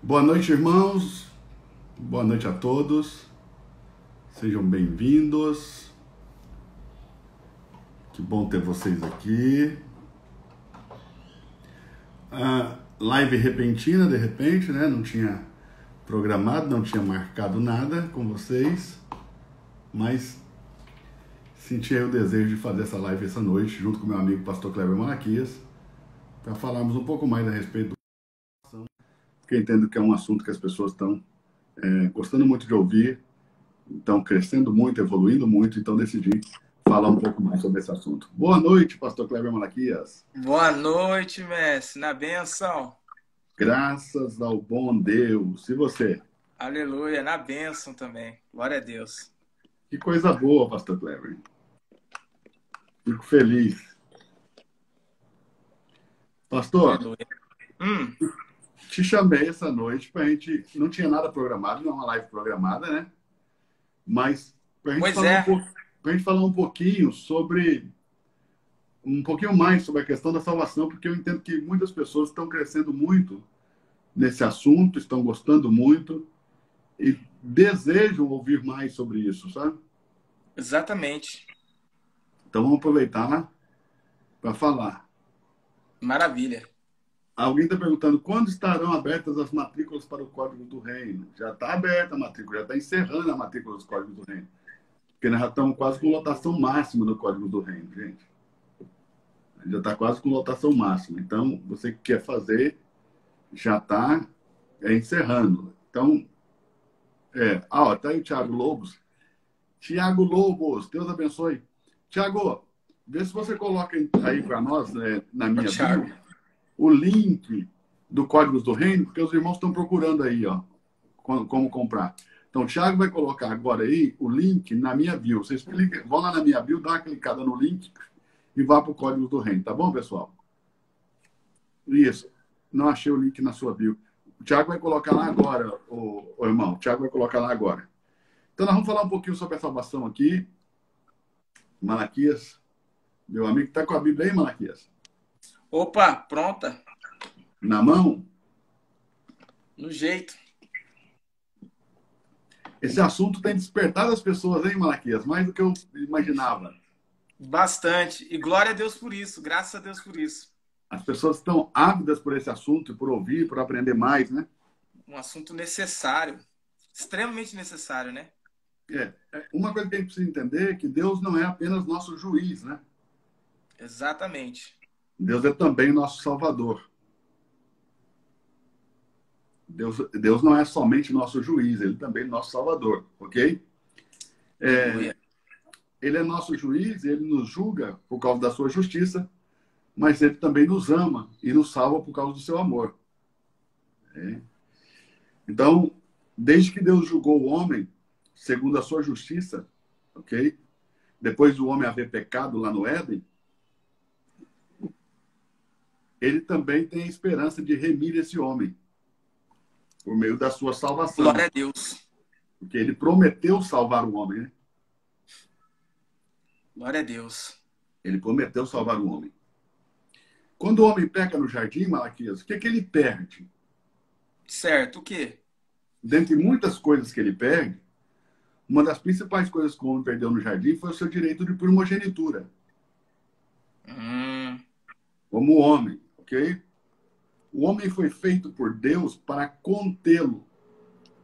Boa noite, irmãos. Boa noite a todos. Sejam bem-vindos. Que bom ter vocês aqui. Live repentina, de repente, né? Não tinha programado, não tinha marcado nada com vocês, mas senti aí o desejo de fazer essa live essa noite, junto com meu amigo Pastor Kleber Malaquias, para falarmos um pouco mais a respeito do coração, porque eu entendo que é um assunto que as pessoas estão gostando muito de ouvir, estão crescendo muito, evoluindo muito, então decidi falar um pouco mais sobre esse assunto. Boa noite, Pastor Kleber Malaquias. Boa noite, mestre. Na benção. Graças ao bom Deus. E você? Aleluia. Na benção também. Glória a Deus. Que coisa boa, Pastor Kleber. Fico feliz. Pastor, Aleluia. te chamei essa noite para a gente. Não tinha nada programado, não é uma live programada, né? Mas para a gente Pois falar é, pra gente falar um pouquinho sobre. Um pouquinho mais sobre a questão da salvação, porque eu entendo que muitas pessoas estão crescendo muito nesse assunto, estão gostando muito e desejam ouvir mais sobre isso, sabe? exatamente. Então vamos aproveitar para falar. Maravilha. Alguém está perguntando quando estarão abertas as matrículas para o Código do Reino. Já está aberta a matrícula, já está encerrando a matrícula dos Códigos do Reino. Porque nós já estamos quase com lotação máxima do Código do Reino, gente. Já está quase com lotação máxima. Então, você que quer fazer, já está encerrando. Então, tá aí o Thiago Lobos. Tiago Lobos, Deus abençoe. Tiago, vê se você coloca aí para nós, né, na Ô, minha Thiago. bio, o link do Códigos do Reino, porque os irmãos estão procurando aí, ó, como comprar. Então, o Thiago vai colocar agora aí o link na minha bio. Vocês vão lá na minha bio, dá uma clicada no link e vá para o Códigos do Reino, tá bom, pessoal? Isso. Não achei o link na sua bio. O Thiago vai colocar lá agora, o irmão. O Thiago vai colocar lá agora. Então, nós vamos falar um pouquinho sobre a salvação aqui. Malaquias, meu amigo, está com a Bíblia aí, Malaquias? Opa, pronta. Na mão? No jeito. Esse assunto tem despertado as pessoas, hein, Malaquias? Mais do que eu imaginava. Bastante. E glória a Deus por isso. Graças a Deus por isso. As pessoas estão ávidas por esse assunto, por ouvir, por aprender mais, né? Um assunto necessário. Extremamente necessário, né? Uma coisa que a gente precisa entender é que Deus não é apenas nosso juiz, né? Exatamente. Deus é também nosso Salvador. Deus não é somente nosso juiz, ele também é nosso Salvador, ok? Aleluia. Ele é nosso juiz, ele nos julga por causa da sua justiça, mas ele também nos ama e nos salva por causa do seu amor. Então, desde que Deus julgou o homem segundo a sua justiça, ok? Depois do homem haver pecado lá no Éden, ele também tem a esperança de remir esse homem por meio da sua salvação, Glória a Deus. porque ele prometeu salvar o homem, né? Glória a Deus. Ele prometeu salvar o homem. Quando o homem peca no jardim, Malaquias, o que é que ele perde? Certo. O quê? Dentre muitas coisas que ele perde, uma das principais coisas que o homem perdeu no jardim foi o seu direito de primogenitura, Hum, como homem, ok? O homem foi feito por Deus para contê-lo,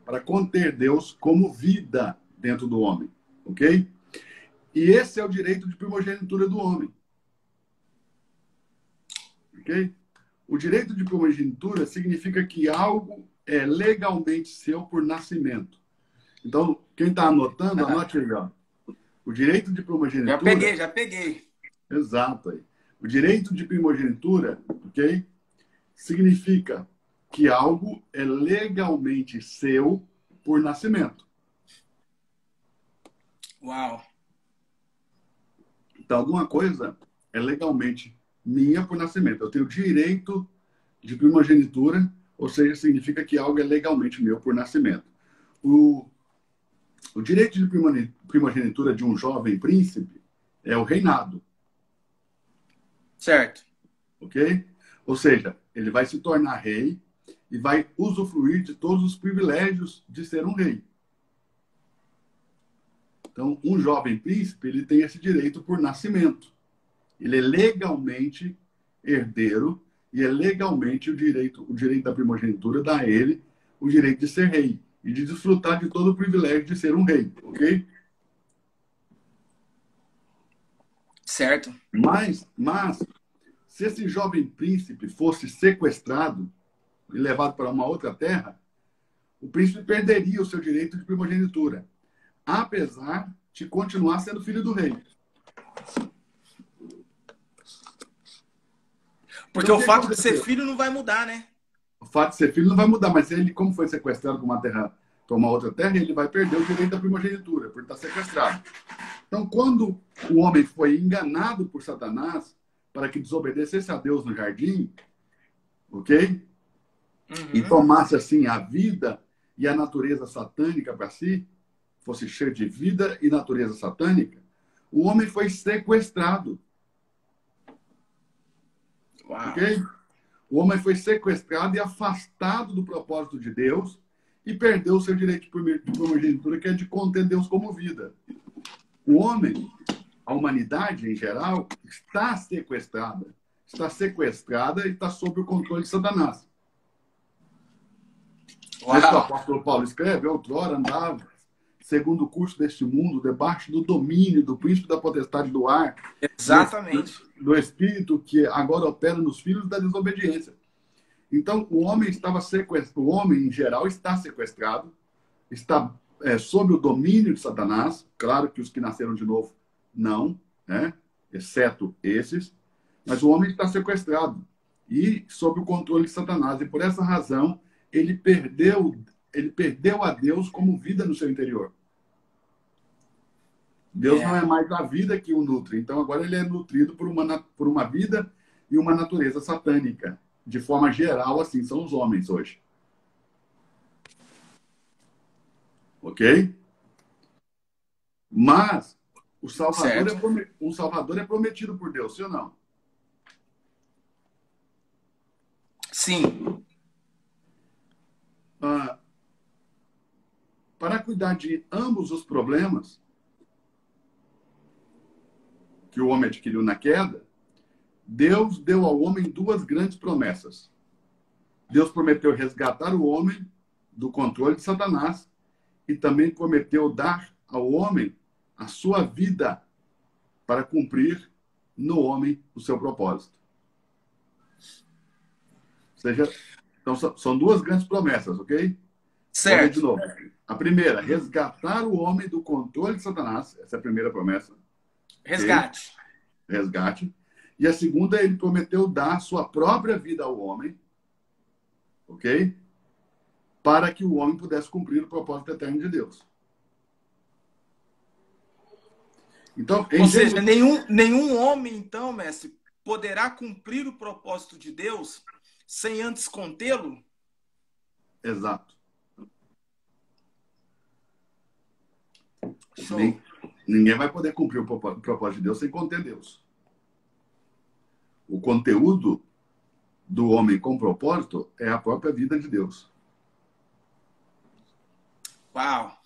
para conter Deus como vida dentro do homem, ok? E esse é o direito de primogenitura do homem, ok? O direito de primogenitura significa que algo é legalmente seu por nascimento. Então, quem está anotando, anote aí, ó. O direito de já primogenitura, peguei, já peguei. exato aí. O direito de primogenitura, ok? Significa que algo é legalmente seu por nascimento. Uau. Então, alguma coisa é legalmente minha por nascimento. Eu tenho direito de primogenitura, ou seja, significa que algo é legalmente meu por nascimento. O, o direito de primogenitura de um jovem príncipe é o reinado, Certo. ok? Ou seja, ele vai se tornar rei e vai usufruir de todos os privilégios de ser um rei. Então, um jovem príncipe, ele tem esse direito por nascimento. Ele é legalmente herdeiro e é legalmente o direito da primogenitura dá a ele o direito de ser rei e de desfrutar de todo o privilégio de ser um rei, ok? Certo. Mas se esse jovem príncipe fosse sequestrado e levado para uma outra terra, o príncipe perderia o seu direito de primogenitura, apesar de continuar sendo filho do rei. Porque o fato de ser filho não vai mudar, né? O fato de ser filho não vai mudar, mas ele, como foi sequestrado para uma outra terra, ele vai perder o direito da primogenitura, por estar sequestrado. Então, quando o homem foi enganado por Satanás para que desobedecesse a Deus no jardim, ok? E tomasse, assim, a vida e a natureza satânica para si, fosse cheio de vida e natureza satânica, o homem foi sequestrado. Uau. Ok? O homem foi sequestrado e afastado do propósito de Deus e perdeu o seu direito de primogenitura, que é de conter Deus como vida. O homem, a humanidade em geral, está sequestrada. Está sequestrada e está sob o controle de Satanás. Uau. Isso que o apóstolo Paulo escreve: outrora andava, segundo o curso deste mundo, debaixo do domínio do príncipe da potestade do ar. Exatamente. Do espírito que agora opera nos filhos da desobediência. Então, o homem estava sequestrado, o homem em geral está sequestrado, está sob o domínio de Satanás. Claro que os que nasceram de novo não, né? Exceto esses, mas o homem está sequestrado e sob o controle de Satanás. E por essa razão, ele perdeu a Deus como vida no seu interior. Deus não é mais a vida que o nutre. Então, agora ele é nutrido por uma vida e uma natureza satânica. De forma geral, assim são os homens hoje. Ok? Mas o Salvador é prometido por Deus, sim ou não? Sim. Para cuidar de ambos os problemas que o homem adquiriu na queda, Deus deu ao homem duas grandes promessas. Deus prometeu resgatar o homem do controle de Satanás e também prometeu dar ao homem a sua vida para cumprir no homem o seu propósito. Ou seja, então, são duas grandes promessas, ok? Certo. Vou ler de novo. A primeira, resgatar o homem do controle de Satanás. Essa é a primeira promessa. Resgate. Okay? Resgate. E a segunda, ele prometeu dar sua própria vida ao homem, ok? Para que o homem pudesse cumprir o propósito eterno de Deus. Então, ou seja, nenhum homem, então, mestre, poderá cumprir o propósito de Deus sem antes contê-lo? Exato. Show. Ninguém vai poder cumprir o propósito de Deus sem conter Deus. O conteúdo do homem com propósito é a própria vida de Deus. Uau.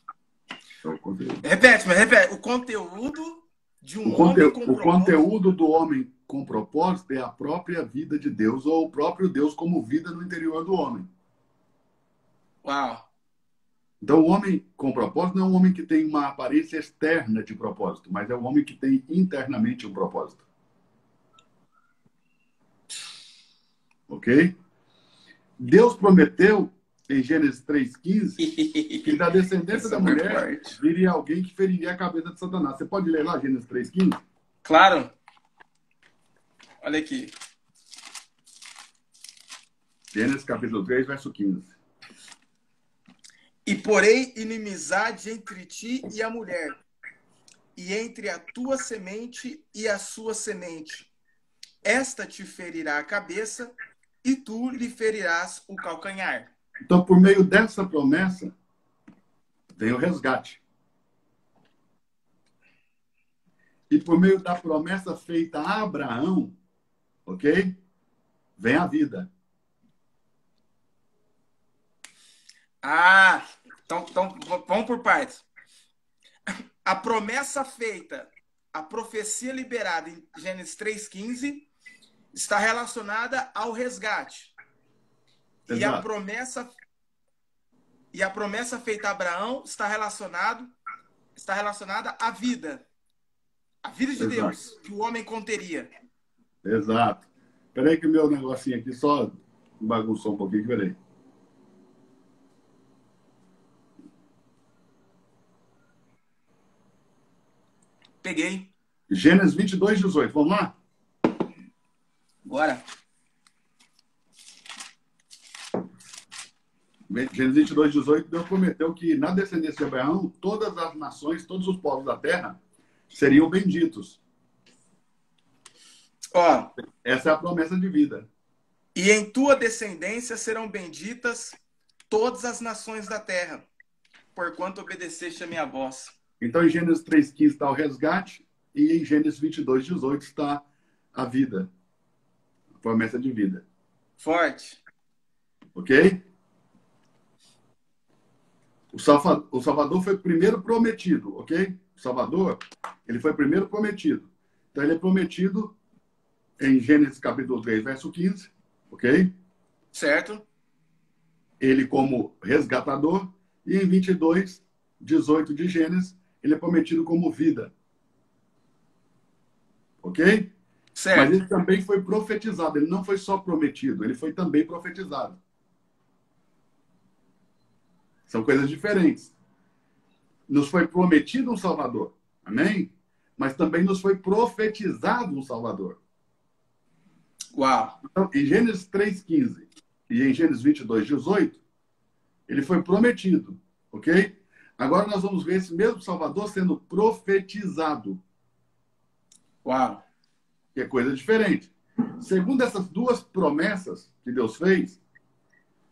É o conteúdo. Repete. O conteúdo de um homem com propósito. O conteúdo do homem com propósito é a própria vida de Deus, ou o próprio Deus como vida no interior do homem. Uau. Então, o homem com propósito não é um homem que tem uma aparência externa de propósito, mas é um homem que tem internamente um propósito. Ok? Deus prometeu, em Gênesis 3,15, que da descendência da mulher viria alguém que feriria a cabeça de Satanás. Você pode ler lá, Gênesis 3,15? Claro. Olha aqui. Gênesis capítulo 3, verso 15. E porém inimizade entre ti e a mulher, e entre a tua semente e a sua semente. Esta te ferirá a cabeça, e tu lhe ferirás o calcanhar. Então, por meio dessa promessa, tem o resgate. E por meio da promessa feita a Abraão, ok? Vem a vida. Ah, então vamos por partes. A promessa feita, a profecia liberada em Gênesis 3,15 está relacionada ao resgate. E a Exato. promessa feita a Abraão está relacionada à vida. A vida de Exato. Deus, que o homem conteria. Exato. Peraí que o meu negocinho aqui só bagunçou um pouquinho. Peraí. Peguei. Gênesis 22:18. Vamos lá? Bora. Gênesis 22:18, Deus prometeu que na descendência de Abraão, todas as nações, todos os povos da terra seriam benditos. Ó, Essa é a promessa de vida. e em tua descendência serão benditas todas as nações da terra, porquanto obedeceste a minha voz. Então, em Gênesis 3,15 está o resgate, e em Gênesis 22:18 está a vida, a promessa de vida. Forte. Ok? O Salvador foi primeiro prometido, ok? O Salvador, ele foi primeiro prometido. Então, ele é prometido em Gênesis capítulo 3, verso 15, ok? Certo? Ele como resgatador. E em 22:18 de Gênesis, ele é prometido como vida. Ok? Certo. Mas ele também foi profetizado. Ele não foi só prometido, ele foi também profetizado. São coisas diferentes. Nos foi prometido um Salvador. Amém? Mas também nos foi profetizado um Salvador. Uau. Então, em Gênesis 3,15 e em Gênesis 22:18, ele foi prometido. Ok? Agora nós vamos ver esse mesmo Salvador sendo profetizado. Uau. Que é coisa diferente. Segundo essas duas promessas que Deus fez,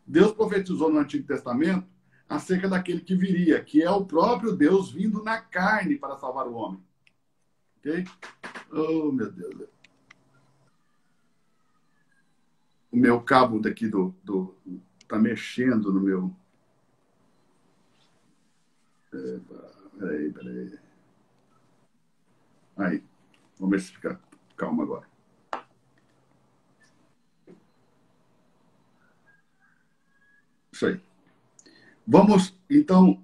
Deus profetizou no Antigo Testamento acerca daquele que viria, que é o próprio Deus vindo na carne para salvar o homem. Ok? Oh, meu Deus. O meu cabo daqui tá mexendo no meu... Peraí. Aí. Vamos ver se fica calmo agora. Isso aí. Vamos, então,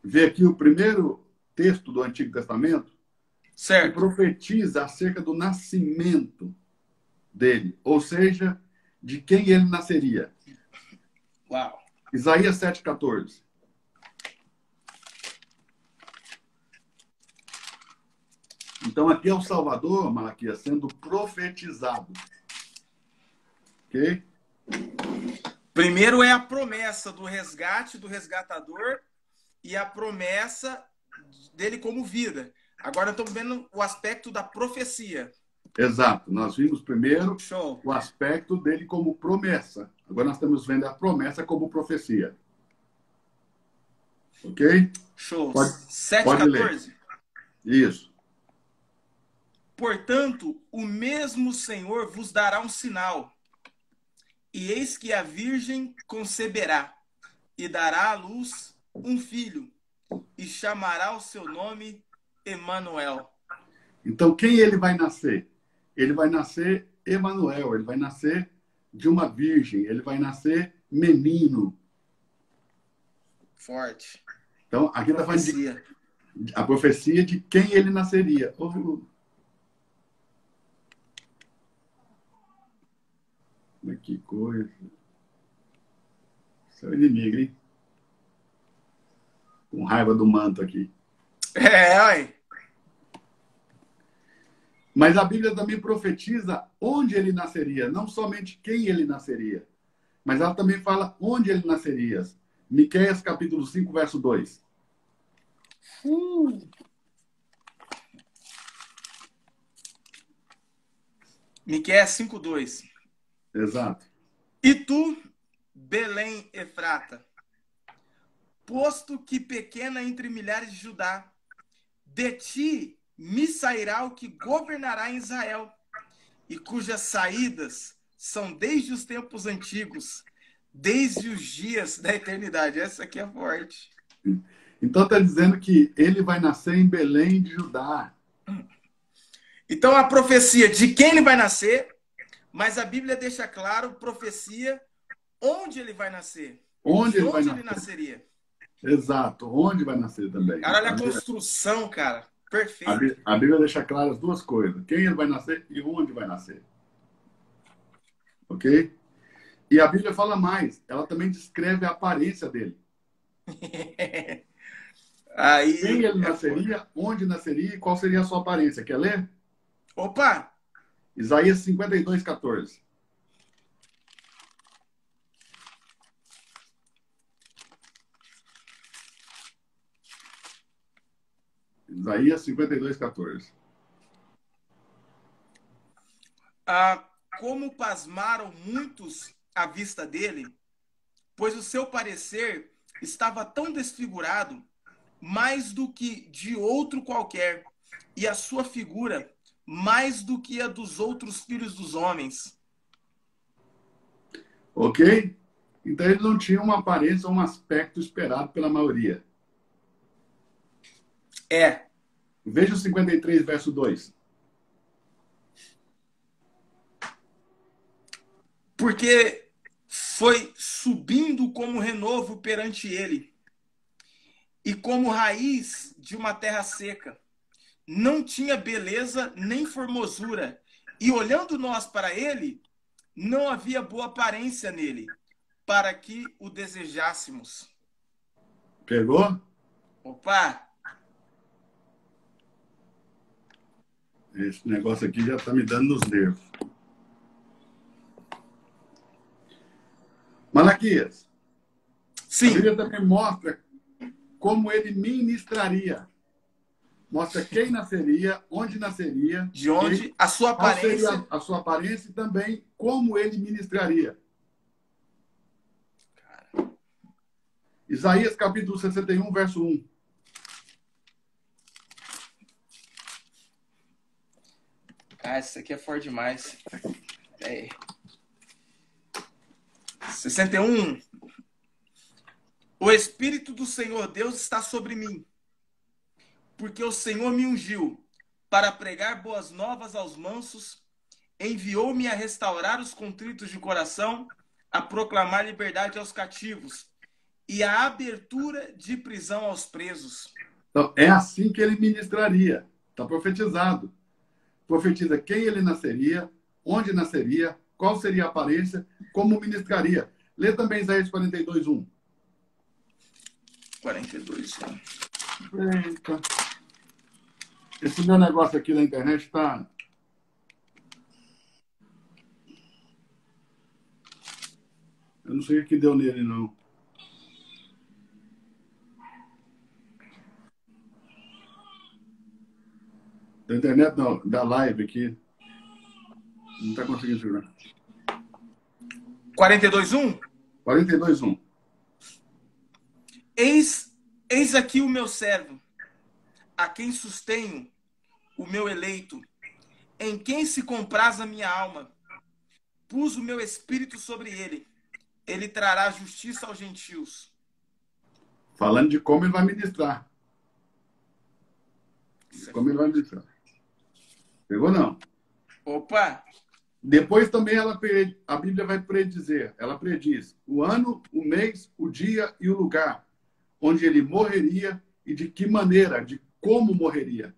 ver aqui o primeiro texto do Antigo Testamento, Certo. que profetiza acerca do nascimento dele, ou seja, de quem ele nasceria. Uau. Isaías 7,14. Então, aqui é o Salvador, Malaquias, sendo profetizado. Ok? Primeiro é a promessa do resgate, do resgatador, e a promessa dele como vida. Agora estamos vendo o aspecto da profecia. Exato. Nós vimos primeiro Show. o aspecto dele como promessa. Agora nós estamos vendo a promessa como profecia. Ok? Show. Pode 7,14. ler. Isso. Portanto, o mesmo Senhor vos dará um sinal. E eis que a virgem conceberá e dará à luz um filho e chamará o seu nome Emanuel. Então, quem ele vai nascer? Ele vai nascer Emanuel, ele vai nascer de uma virgem, ele vai nascer menino. Forte. Então, aqui está falando Profecia. a profecia de quem ele nasceria. Que coisa. Seu inimigo, hein? Com raiva do manto aqui. Ué. Mas a Bíblia também profetiza onde ele nasceria, não somente quem ele nasceria, mas ela também fala onde ele nasceria. Miqueias capítulo 5, verso 2. Miqueias 5,2. Exato. E tu, Belém Efrata, posto que pequena entre milhares de Judá, de ti me sairá o que governará em Israel, e cujas saídas são desde os tempos antigos, desde os dias da eternidade. Essa aqui é forte. Então está dizendo que ele vai nascer em Belém de Judá. Então a profecia de quem ele vai nascer, mas a Bíblia deixa claro, profecia, onde ele vai nascer. Onde De ele vai onde nascer? ele nasceria. Exato, onde vai nascer também. Cara, olha a construção, cara. Perfeito. A Bíblia deixa claro as duas coisas. Quem ele vai nascer e onde vai nascer. Ok? E a Bíblia fala mais. Ela também descreve a aparência dele. Aí Quem ele nasceria, onde nasceria e qual seria a sua aparência. Quer ler? Opa! Isaías 52, 14. Isaías 52, 14. Como pasmaram muitos à vista dele, pois o seu parecer estava tão desfigurado, mais do que de outro qualquer, e a sua figura mais do que a dos outros filhos dos homens. Ok? Então ele não tinha uma aparência ou um aspecto esperado pela maioria. É. Veja o 53, verso 2. Porque foi subindo como renovo perante ele, e como raiz de uma terra seca. Não tinha beleza nem formosura, e olhando nós para ele, não havia boa aparência nele, para que o desejássemos. Pegou? Opa! Esse negócio aqui já está me dando nos nervos. Malaquias. Sim. A Bíblia também mostra como ele ministraria. Mostra quem nasceria, onde nasceria. De onde a sua aparência. Qual seria a sua aparência e também como ele ministraria. Isaías capítulo 61, verso 1. Ah, isso aqui é forte demais. 61. O Espírito do Senhor Deus está sobre mim, porque o Senhor me ungiu para pregar boas novas aos mansos, enviou-me a restaurar os contritos de coração, a proclamar liberdade aos cativos e a abertura de prisão aos presos. Então, é assim que ele ministraria. Está profetizado. Profetiza quem ele nasceria, onde nasceria, qual seria a aparência, como ministraria. Lê também Isaías 42, 1. 42, 1. Eita. Esse meu negócio aqui na internet está... Eu não sei o que deu nele, não. Da internet, não. Da live aqui. Não está conseguindo segurar. 42, 1? 42, 1. Eis aqui o meu servo, a quem sustenho, o meu eleito, em quem se compraz a minha alma. Pus o meu espírito sobre ele. Ele trará justiça aos gentios. Falando de como ele vai ministrar. Como ele vai ministrar. Pegou, não? Opa! Depois também a Bíblia vai predizer. Ela prediz o ano, o mês, o dia e o lugar onde ele morreria e de que maneira, de como morreria.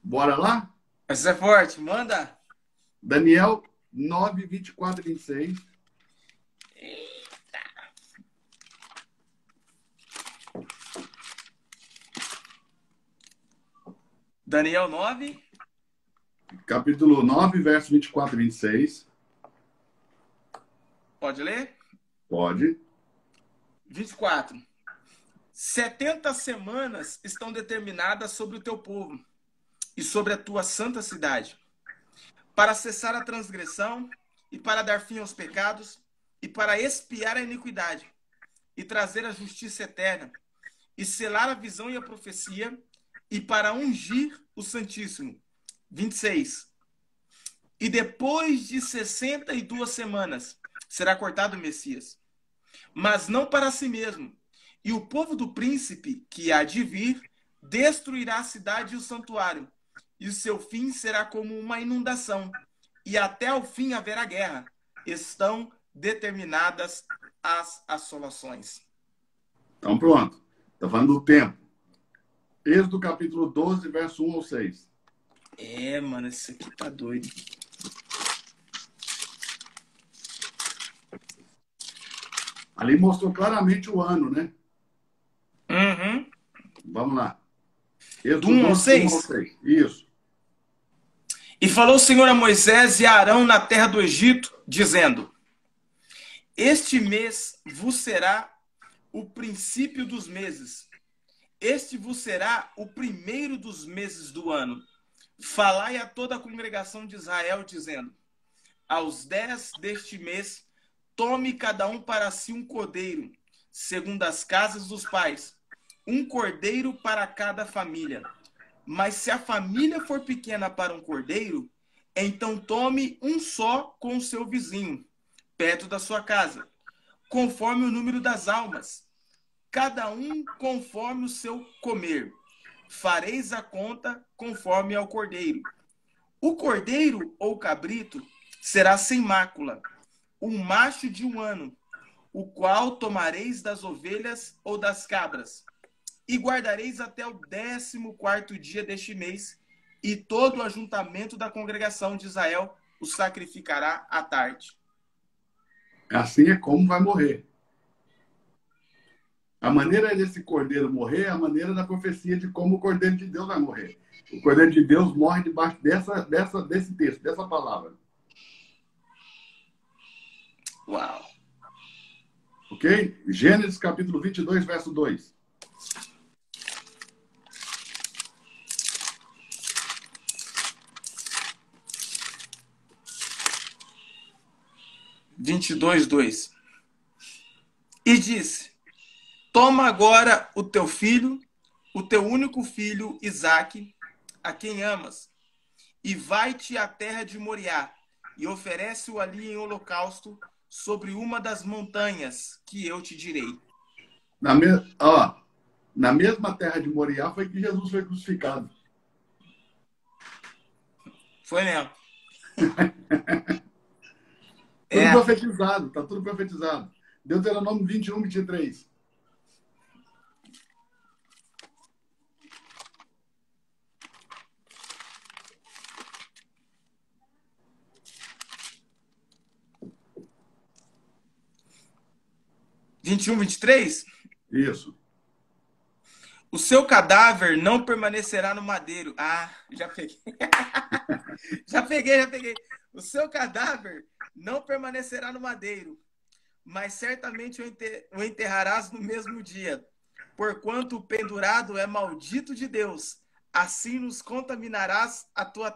Bora lá? Essa é forte, manda! Daniel 9, 24 e 26. Eita! Daniel 9. Capítulo 9, verso 24 e 26. Pode ler? Pode. 24. 70 semanas estão determinadas sobre o teu povo e sobre a tua santa cidade, para cessar a transgressão e para dar fim aos pecados e para expiar a iniquidade e trazer a justiça eterna e selar a visão e a profecia e para ungir o Santíssimo. 26. E depois de 62 semanas será cortado o Messias, mas não para si mesmo. E o povo do príncipe, que há de vir, destruirá a cidade e o santuário, e o seu fim será como uma inundação, e até o fim haverá guerra. Estão determinadas as assolações. Então, pronto. Está falando do tempo. Êxodo capítulo 12, verso 1 ao 6. Mano, isso aqui tá doido. Ali mostrou claramente o ano, né? Uhum. Vamos lá. Do Êxodo 1 ao 12, 1 ao 6. 6. Isso. E falou o Senhor a Moisés e a Arão na terra do Egito, dizendo: Este mês vos será o princípio dos meses. Este vos será o primeiro dos meses do ano. Falai a toda a congregação de Israel, dizendo: Aos 10 deste mês, tome cada um para si um cordeiro, segundo as casas dos pais, um cordeiro para cada família. Mas se a família for pequena para um cordeiro, então tome um só com o seu vizinho, perto da sua casa, conforme o número das almas, cada um conforme o seu comer. Fareis a conta conforme ao cordeiro. O cordeiro ou cabrito será sem mácula, um macho de 1 ano, o qual tomareis das ovelhas ou das cabras, e guardareis até o 14º dia deste mês, e todo o ajuntamento da congregação de Israel o sacrificará à tarde. Assim é como vai morrer. A maneira desse cordeiro morrer é a maneira da profecia de como o cordeiro de Deus vai morrer. O cordeiro de Deus morre debaixo desse texto, dessa palavra. Uau! Ok? Gênesis capítulo 22, verso 2. (22, 2). E disse: Toma agora o teu filho, o teu único filho, Isaque, a quem amas, e vai-te à terra de Moriá, e oferece-o ali em holocausto sobre uma das montanhas que eu te direi. Na mesma terra de Moriá foi que Jesus foi crucificado. Foi mesmo. Tudo profetizado, está tudo profetizado. Deuteronômio 21, 23. (21, 23). Isso. O seu cadáver não permanecerá no madeiro. Já peguei. já peguei. O seu cadáver não permanecerá no madeiro, mas certamente o enterrarás no mesmo dia. Porquanto o pendurado é maldito de Deus, assim não contaminarás a tua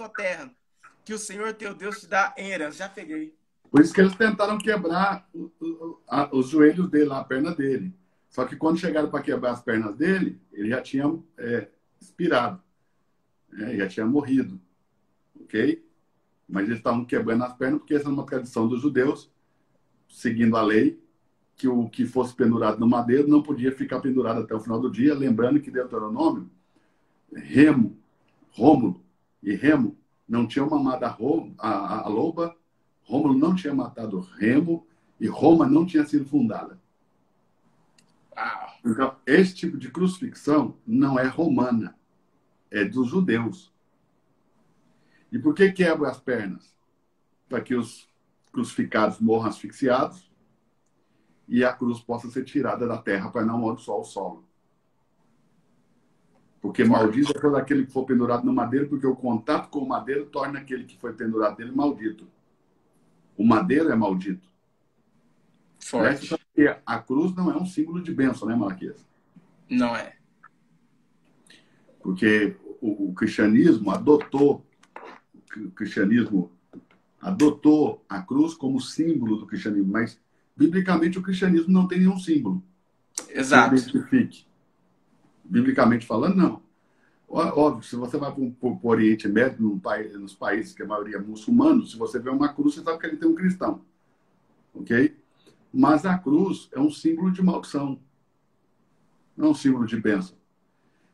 terra, que o Senhor teu Deus te dá em herança. Já peguei. Por isso que eles tentaram quebrar os joelhos dele, a perna dele. Só que quando chegaram para quebrar as pernas dele, ele já tinha expirado. Já tinha morrido. Ok? Mas eles estavam quebrando as pernas porque essa é uma tradição dos judeus, seguindo a lei, que o que fosse pendurado no madeiro não podia ficar pendurado até o final do dia. Lembrando que Deuteronômio, Rômulo e Remo não tinham mamado a loba, Rômulo não tinha matado Remo e Roma não tinha sido fundada. Então, esse tipo de crucifixão não é romana, é dos judeus. E por que quebra as pernas? Para que os crucificados morram asfixiados e a cruz possa ser tirada da terra para não amaldiçoar o solo. Porque maldito é todo aquele que for pendurado no madeiro, porque o contato com o madeiro torna aquele que foi pendurado nele maldito. O madeiro é maldito. Forte. Porque a cruz não é um símbolo de bênção, né, Malaquias? Não é. Porque o cristianismo adotou a cruz como símbolo do cristianismo, mas biblicamente o cristianismo não tem nenhum símbolo. Exato. Que identifique. Biblicamente falando, não. Óbvio, se você vai para o Oriente Médio, nos países que a maioria é muçulmano, se você vê uma cruz, você sabe que ele tem um cristão. Ok? Mas a cruz é um símbolo de maldição, não é um símbolo de bênção.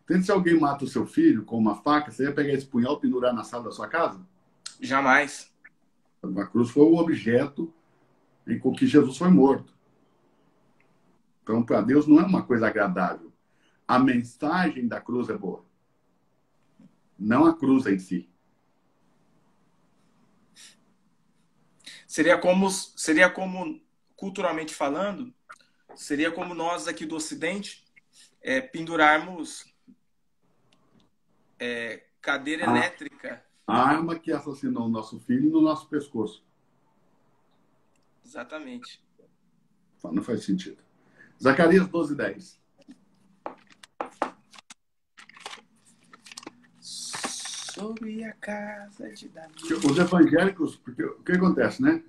Então, se alguém mata o seu filho com uma faca, você ia pegar esse punhal e pendurar na sala da sua casa? Jamais. A cruz foi o objeto em que Jesus foi morto. Então, para Deus não é uma coisa agradável. A mensagem da cruz é boa, não a cruz em si. Seria como culturalmente falando, seria como nós aqui do Ocidente pendurarmos cadeira A, elétrica. a arma que assassinou o nosso filho no nosso pescoço. Exatamente. Não faz sentido. Zacarias 12:10. Sobre a casa de Davi. Os evangélicos, porque o que acontece, né?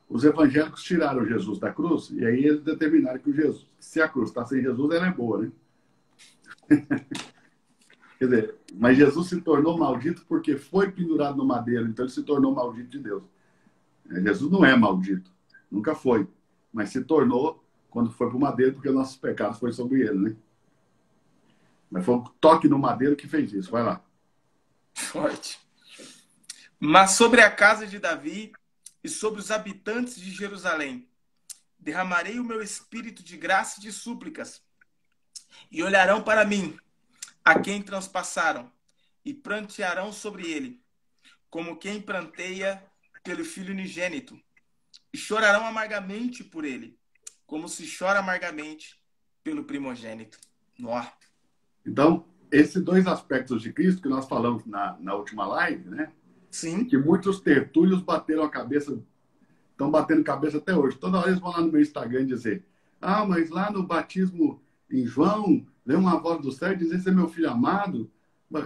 Os evangélicos tiraram Jesus da cruz e aí eles determinaram que Jesus, se a cruz está sem Jesus, ela é boa, né? Quer dizer, mas Jesus se tornou maldito porque foi pendurado no madeiro, então ele se tornou maldito de Deus. Jesus não é maldito, nunca foi, mas se tornou quando foi para o madeiro porque nossos pecados foram sobre ele, né? Mas foi um toque no madeiro que fez isso. Vai lá. Forte. Mas sobre a casa de Davi e sobre os habitantes de Jerusalém, derramarei o meu espírito de graça e de súplicas, e olharão para mim, a quem transpassaram, e prantearão sobre ele, como quem pranteia pelo filho unigênito, e chorarão amargamente por ele, como se chora amargamente pelo primogênito. Nossa. Então, esses dois aspectos de Cristo que nós falamos na última live, né? Sim. Que muitos tertúlios bateram a cabeça, estão batendo cabeça até hoje. Toda hora eles vão lá no meu Instagram dizer: ah, mas lá no batismo em João, veio uma voz do céu e dizer: esse é meu filho amado.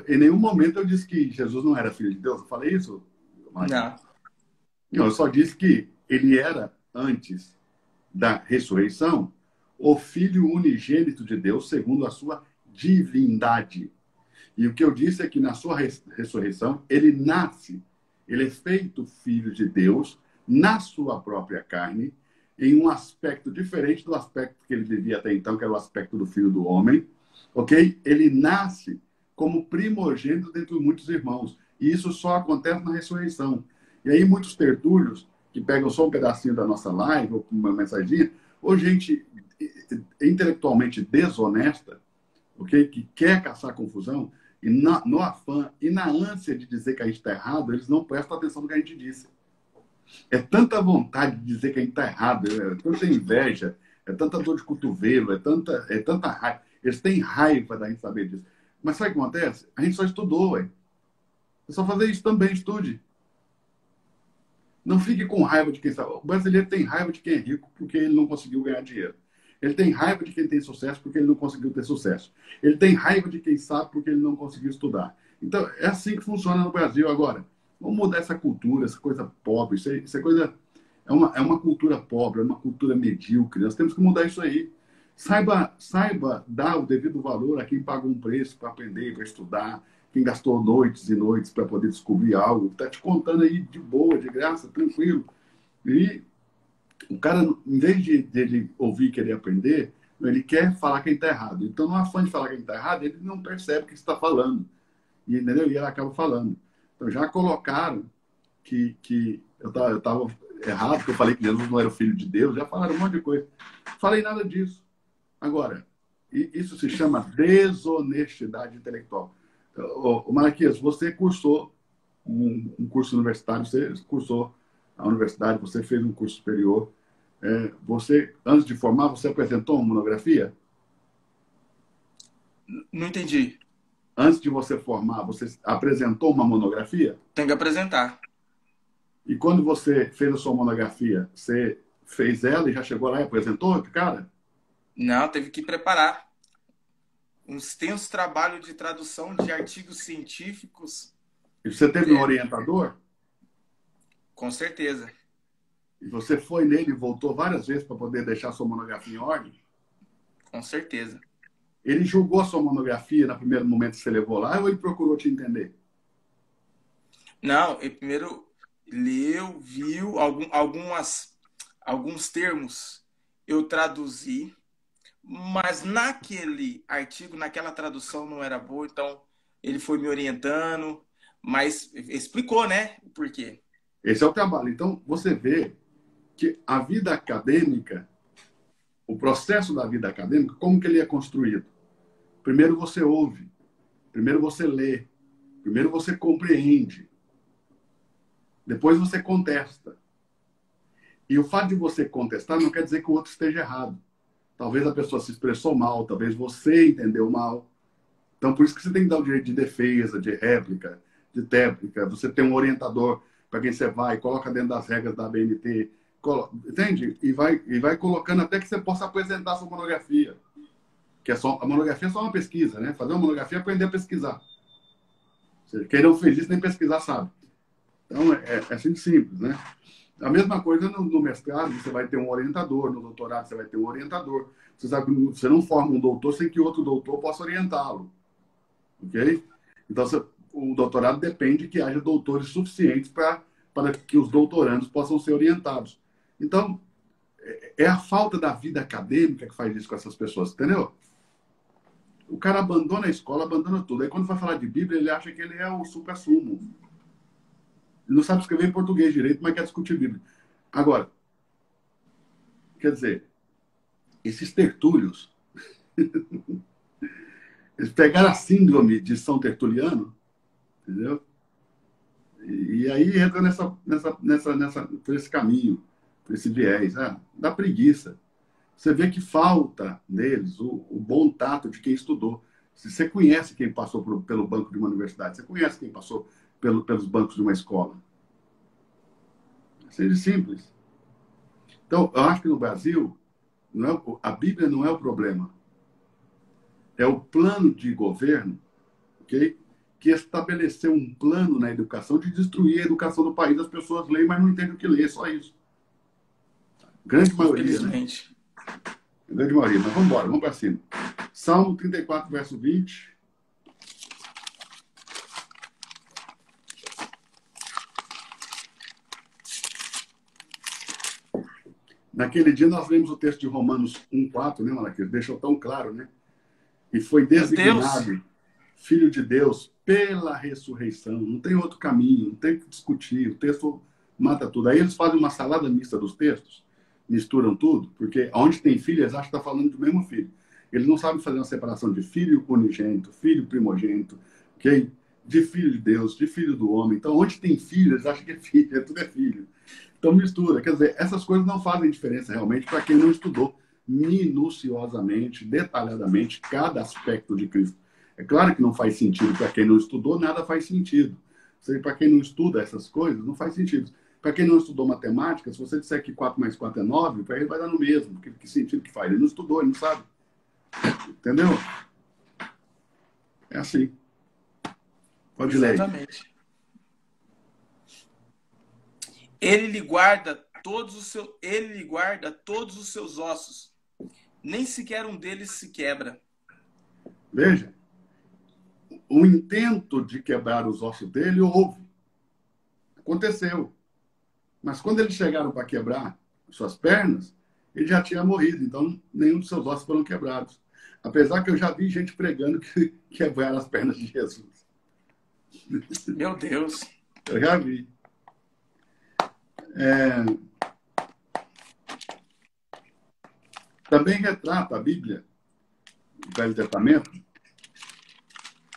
Em nenhum momento eu disse que Jesus não era filho de Deus. Eu falei isso? Não. Não, eu só disse que ele era, antes da ressurreição, o Filho unigênito de Deus, segundo a sua divindade. E o que eu disse é que na sua ressurreição, ele nasce, ele é feito filho de Deus na sua própria carne, em um aspecto diferente do aspecto que ele vivia até então, que era o aspecto do filho do homem, ok? Ele nasce como primogênito dentre muitos irmãos. E isso só acontece na ressurreição. E aí muitos tertúlios, que pegam só um pedacinho da nossa live, ou uma mensaginha, ou gente intelectualmente desonesta, ok? Que quer caçar confusão, e no afã e na ânsia de dizer que a gente está errado, eles não prestam atenção no que a gente disse. É tanta vontade de dizer que a gente está errado, é tanta inveja, é tanta dor de cotovelo, é tanta raiva. Eles têm raiva da gente saber disso. Mas sabe o que acontece? A gente só estudou, ué. É só fazer isso também, estude. Não fique com raiva de quem sabe. O brasileiro tem raiva de quem é rico porque ele não conseguiu ganhar dinheiro. Ele tem raiva de quem tem sucesso porque ele não conseguiu ter sucesso. Ele tem raiva de quem sabe porque ele não conseguiu estudar. Então, é assim que funciona no Brasil agora. Vamos mudar essa cultura, essa coisa pobre. Isso é coisa... É uma cultura pobre, é uma cultura medíocre. Nós temos que mudar isso aí. Saiba dar o devido valor a quem paga um preço para aprender, para estudar, quem gastou noites e noites para poder descobrir algo. Está te contando aí de boa, de graça, tranquilo. E o cara, em vez de ele ouvir e querer aprender, ele quer falar quem está errado. Então, no afã de falar quem está errado, ele não percebe o que está falando. E, entendeu? E ele acaba falando. Então, já colocaram que eu estava errado, que eu falei que Jesus não era o filho de Deus, já falaram um monte de coisa. Falei nada disso. Agora, isso se chama desonestidade intelectual. O Malaquias, você cursou um curso universitário, você cursou a universidade, você fez um curso superior. Você, antes de formar, você apresentou uma monografia? Não entendi. Antes de você formar, você apresentou uma monografia? Tem que apresentar. E quando você fez a sua monografia, você fez ela e já chegou lá e apresentou, cara? Não, teve que preparar. Um extenso trabalho de tradução de artigos científicos. E você teve um orientador? Com certeza. E você foi nele e voltou várias vezes para poder deixar sua monografia em ordem? Com certeza. Ele julgou a sua monografia no primeiro momento que você levou lá ou ele procurou te entender? Não, ele primeiro leu, viu alguns termos eu traduzi, mas naquele artigo, naquela tradução não era boa, então ele foi me orientando, mas explicou, né, o porquê. Esse é o trabalho. Então, você vê que a vida acadêmica, o processo da vida acadêmica, como que ele é construído? Primeiro você ouve, primeiro você lê, primeiro você compreende, depois você contesta. E o fato de você contestar não quer dizer que o outro esteja errado. Talvez a pessoa se expressou mal, talvez você entendeu mal. Então, por isso que você tem que dar o direito de defesa, de réplica, de tréplica. Você tem um orientador para quem você vai, coloca dentro das regras da ABNT, entende? E vai colocando até que você possa apresentar a sua monografia. Que é só, a monografia é só uma pesquisa, né? Fazer uma monografia é aprender a pesquisar. Ou seja, quem não fez isso nem pesquisar sabe. Então, é assim de simples, né? A mesma coisa no mestrado, você vai ter um orientador, no doutorado você vai ter um orientador. Você sabe que você não forma um doutor sem que outro doutor possa orientá-lo. Ok? Então, o doutorado depende que haja doutores suficientes para que os doutorandos possam ser orientados. Então, é a falta da vida acadêmica que faz isso com essas pessoas, entendeu? O cara abandona a escola, abandona tudo. Aí, quando vai falar de Bíblia, ele acha que ele é o supra-sumo. Ele não sabe escrever em português direito, mas quer discutir Bíblia. Agora, quer dizer, esses tertúlios, eles pegaram a síndrome de São Tertuliano, entendeu? E aí entra por esse caminho, por esse viés, da preguiça. Você vê que falta neles o bom tato de quem estudou. Se você conhece quem passou pelo banco de uma universidade, você conhece quem passou pelos bancos de uma escola. Seja simples. Então, eu acho que no Brasil, a Bíblia não é o problema. É o plano de governo, ok? Que estabeleceu um plano na educação de destruir a educação do país. As pessoas leem, mas não entendem o que lê, é só isso. Grande maioria, né? Grande maioria. Mas vamos embora, vamos para cima. Salmo 34, verso 20. Naquele dia nós lemos o texto de Romanos 1,4, né, Malaquias? Deixou tão claro, né? E foi designado Filho de Deus pela ressurreição. Não tem outro caminho, não tem que discutir. O texto mata tudo. Aí eles fazem uma salada mista dos textos, misturam tudo, porque onde tem filho, eles acham que está falando do mesmo filho. Eles não sabem fazer uma separação de filho unigênito, filho primogênito, okay? De filho de Deus, de filho do homem. Então, onde tem filho, eles acham que é filho, tudo é filho. Então, mistura. Quer dizer, essas coisas não fazem diferença realmente para quem não estudou minuciosamente, detalhadamente, cada aspecto de Cristo. É claro que não faz sentido para quem não estudou, nada faz sentido. Para quem não estuda essas coisas, não faz sentido. Para quem não estudou matemática, se você disser que 4 mais 4 é 9, para ele vai dar no mesmo. Que sentido que faz? Ele não estudou, ele não sabe. Entendeu? É assim. Pode ler. Exatamente. Ele lhe guarda todos os seus ossos. Nem sequer um deles se quebra. Veja, o intento de quebrar os ossos dele houve. Aconteceu. Mas quando eles chegaram para quebrar suas pernas, ele já tinha morrido. Então, nenhum dos seus ossos foram quebrados. Apesar que eu já vi gente pregando que quebraram as pernas de Jesus. Meu Deus. Eu já vi. Também retrata a Bíblia, o Velho Testamento,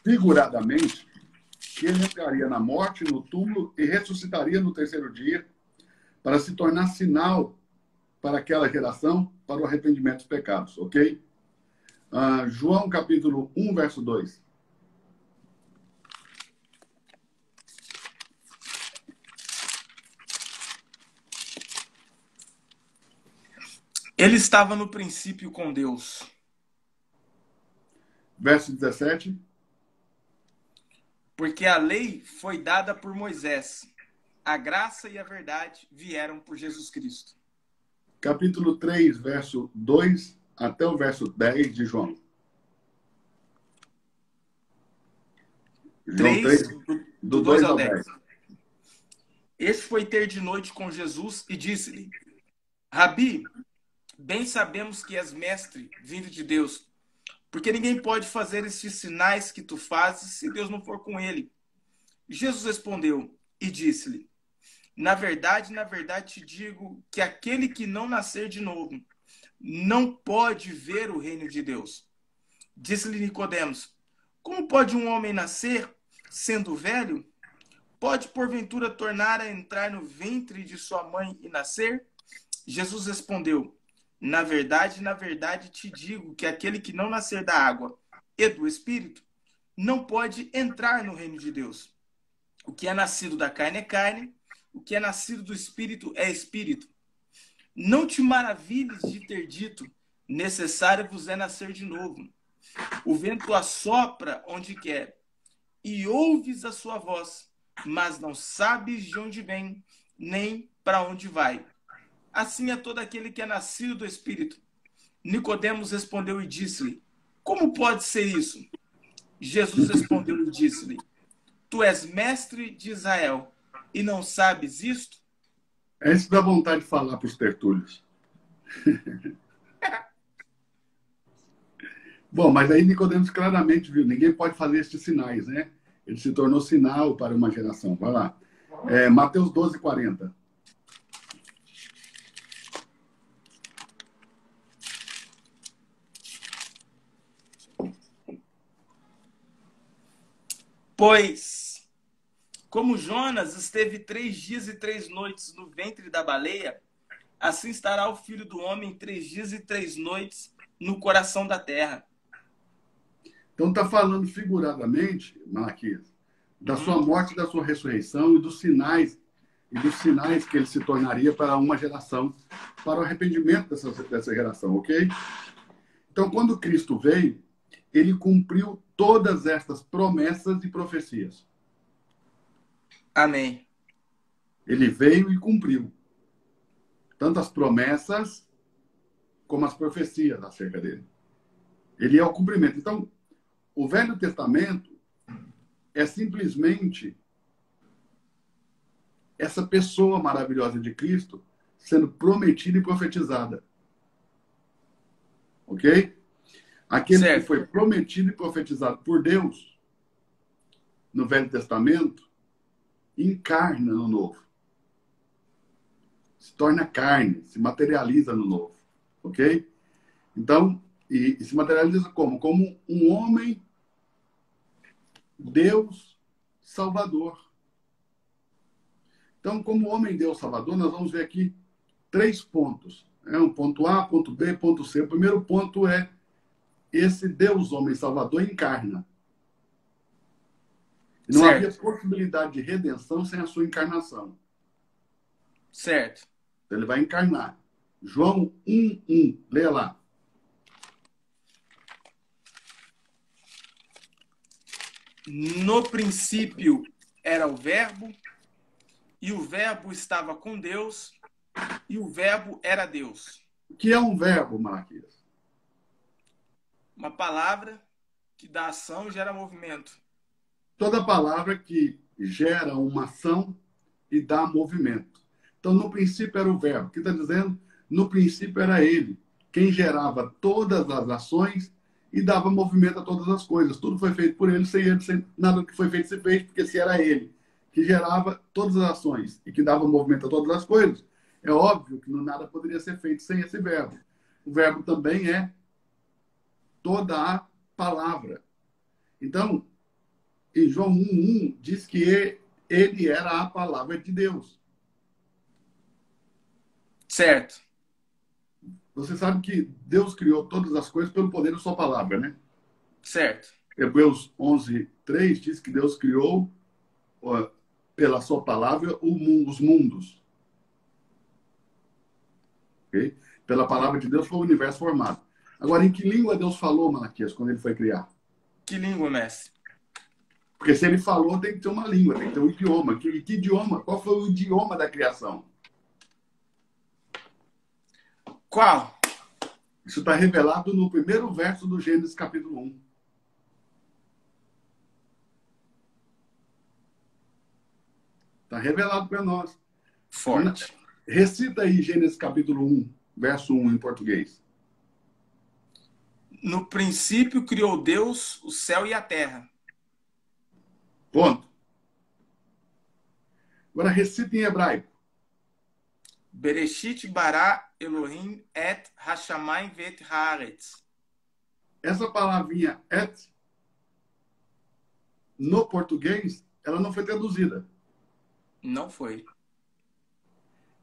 figuradamente, que ele entraria na morte, no túmulo e ressuscitaria no terceiro dia para se tornar sinal para aquela geração, para o arrependimento dos pecados, ok? João capítulo 1, verso 2. Ele estava no princípio com Deus. Verso 17. Porque a lei foi dada por Moisés. A graça e a verdade vieram por Jesus Cristo. Capítulo 3, verso 2 até o verso 10 de João. João 3, 3, do do 2 2 ao ao 10. 10. Este foi ter de noite com Jesus e disse-lhe: Rabi, bem sabemos que és mestre, vindo de Deus, porque ninguém pode fazer estes sinais que tu fazes se Deus não for com ele. Jesus respondeu e disse-lhe: na verdade te digo que aquele que não nascer de novo não pode ver o reino de Deus. Disse-lhe Nicodemos: como pode um homem nascer sendo velho? Pode porventura tornar a entrar no ventre de sua mãe e nascer? Jesus respondeu: na verdade te digo que aquele que não nascer da água e do Espírito não pode entrar no reino de Deus. O que é nascido da carne é carne, o que é nascido do Espírito é Espírito. Não te maravilhes de ter dito: necessário vos é nascer de novo. O vento assopra onde quer, e ouves a sua voz, mas não sabes de onde vem, nem para onde vai. Assim é todo aquele que é nascido do Espírito. Nicodemos respondeu e disse-lhe: como pode ser isso? Jesus respondeu e disse-lhe: tu és mestre de Israel e não sabes isto? É isso que dá vontade de falar para os tertúlios. Bom, mas aí Nicodemos claramente viu, ninguém pode fazer estes sinais, né? Ele se tornou sinal para uma geração. Vai lá. Mateus 12, 40. Pois, como Jonas esteve 3 dias e 3 noites no ventre da baleia, assim estará o Filho do Homem 3 dias e 3 noites no coração da terra. Então está falando figuradamente, Malaquias, da sua morte, da sua ressurreição e dos sinais que ele se tornaria para uma geração, para o arrependimento dessa geração, ok? Então, quando Cristo veio, ele cumpriu todas estas promessas e profecias. Amém. Ele veio e cumpriu tanto as promessas como as profecias acerca dele. Ele é o cumprimento. Então, o Velho Testamento é simplesmente essa pessoa maravilhosa de Cristo sendo prometida e profetizada. Ok? Aquele Certo. que foi prometido e profetizado por Deus no Velho Testamento encarna no Novo. Se torna carne, se materializa no Novo. Ok? Então, e se materializa como? Como um homem, Deus, Salvador. Então, como homem, Deus, Salvador, nós vamos ver aqui 3 pontos. Um ponto A, ponto B, ponto C. O primeiro ponto é esse Deus, homem, Salvador, encarna. E não havia possibilidade de redenção sem a sua encarnação. Certo. Então, ele vai encarnar. João 1:1. Leia lá. No princípio era o Verbo, e o Verbo estava com Deus, e o Verbo era Deus. O que é um verbo, Malaquias? Uma palavra que dá ação e gera movimento. Toda palavra que gera uma ação e dá movimento. Então, no princípio era o verbo. O que está dizendo? No princípio era ele, quem gerava todas as ações e dava movimento a todas as coisas. Tudo foi feito por ele, sem nada que foi feito se fez, porque se era ele que gerava todas as ações e que dava movimento a todas as coisas, é óbvio que nada poderia ser feito sem esse verbo. O verbo também é toda a palavra. Então, em João 1:1 diz que ele era a palavra de Deus. Certo. Você sabe que Deus criou todas as coisas pelo poder da sua palavra, né? Certo. Hebreus 11:3 diz que Deus criou pela sua palavra os mundos. Okay? Pela palavra de Deus foi o universo formado. Agora, em que língua Deus falou, Malaquias, quando ele foi criar? Que língua, mestre? Porque se ele falou, tem que ter uma língua, tem que ter um idioma. Que idioma? Qual foi o idioma da criação? Qual? Isso está revelado no primeiro verso do Gênesis capítulo 1. revelado para nós. Forte. Recita aí Gênesis capítulo 1, verso 1 em português. No princípio criou Deus o céu e a terra. Ponto. Agora recita em hebraico. Bereshit bara Elohim et hashamayim vet haaretz. Essa palavrinha et, no português, ela não foi traduzida. Não foi.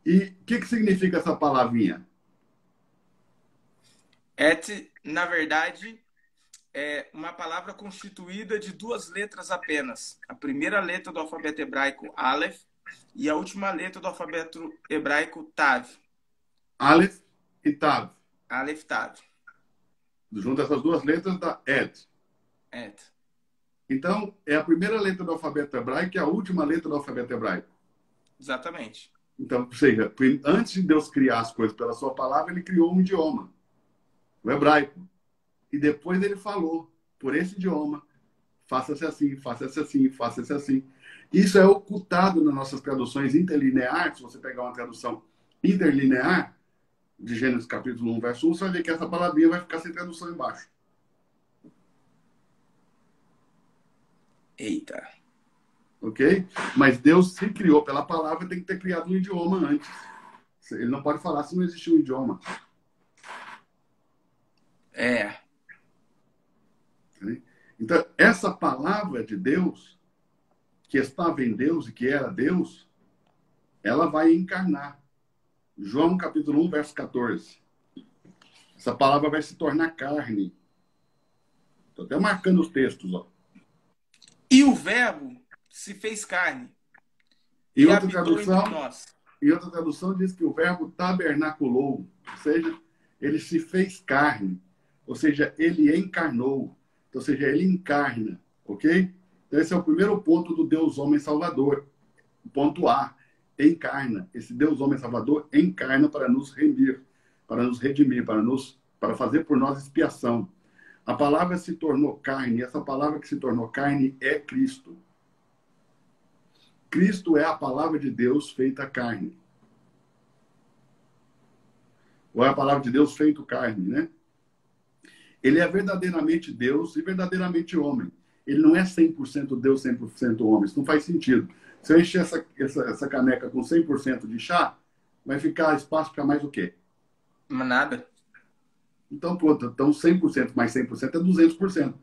E o que significa essa palavrinha? Et, na verdade, é uma palavra constituída de duas letras apenas. A primeira letra do alfabeto hebraico, Aleph, e a última letra do alfabeto hebraico, Tav. Aleph e Tav. Aleph, Tav. Junto essas duas letras dá et. Et. Então, é a primeira letra do alfabeto hebraico e a última letra do alfabeto hebraico. Exatamente. Então, ou seja, antes de Deus criar as coisas pela sua palavra, ele criou um idioma, o hebraico. E depois ele falou, por esse idioma, faça-se assim, faça-se assim, faça-se assim. Isso é ocultado nas nossas traduções interlineares. Se você pegar uma tradução interlinear, de Gênesis capítulo 1, verso 1, você vai ver que essa palavrinha vai ficar sem tradução embaixo. Eita. Ok? Mas Deus se criou pela palavra, tem que ter criado um idioma antes. Ele não pode falar se não existiu um idioma. É. Então, essa palavra de Deus, que estava em Deus e que era Deus, ela vai encarnar. João capítulo 1, verso 14. Essa palavra vai se tornar carne. Estou até marcando os textos. Ó. E o verbo se fez carne. E outra habitou tradução, entre nós. e outra tradução diz que o verbo tabernaculou. Ou seja, ele se fez carne. Ou seja, ele encarnou. Ou seja, ele encarna. Ok? Então, esse é o primeiro ponto do Deus Homem Salvador. Ponto A. Encarna. Esse Deus Homem Salvador encarna para nos remir, para nos redimir, para fazer por nós expiação. A palavra se tornou carne, e essa palavra que se tornou carne é Cristo. Cristo é a palavra de Deus feita carne. Ou é a palavra de Deus feito carne, né? Ele é verdadeiramente Deus e verdadeiramente homem. Ele não é 100% Deus, 100% homem. Isso não faz sentido. Se eu encher essa caneca com 100% de chá, vai ficar espaço para mais o quê? Nada. Então, pronto. Então, 100% mais 100% é 200%.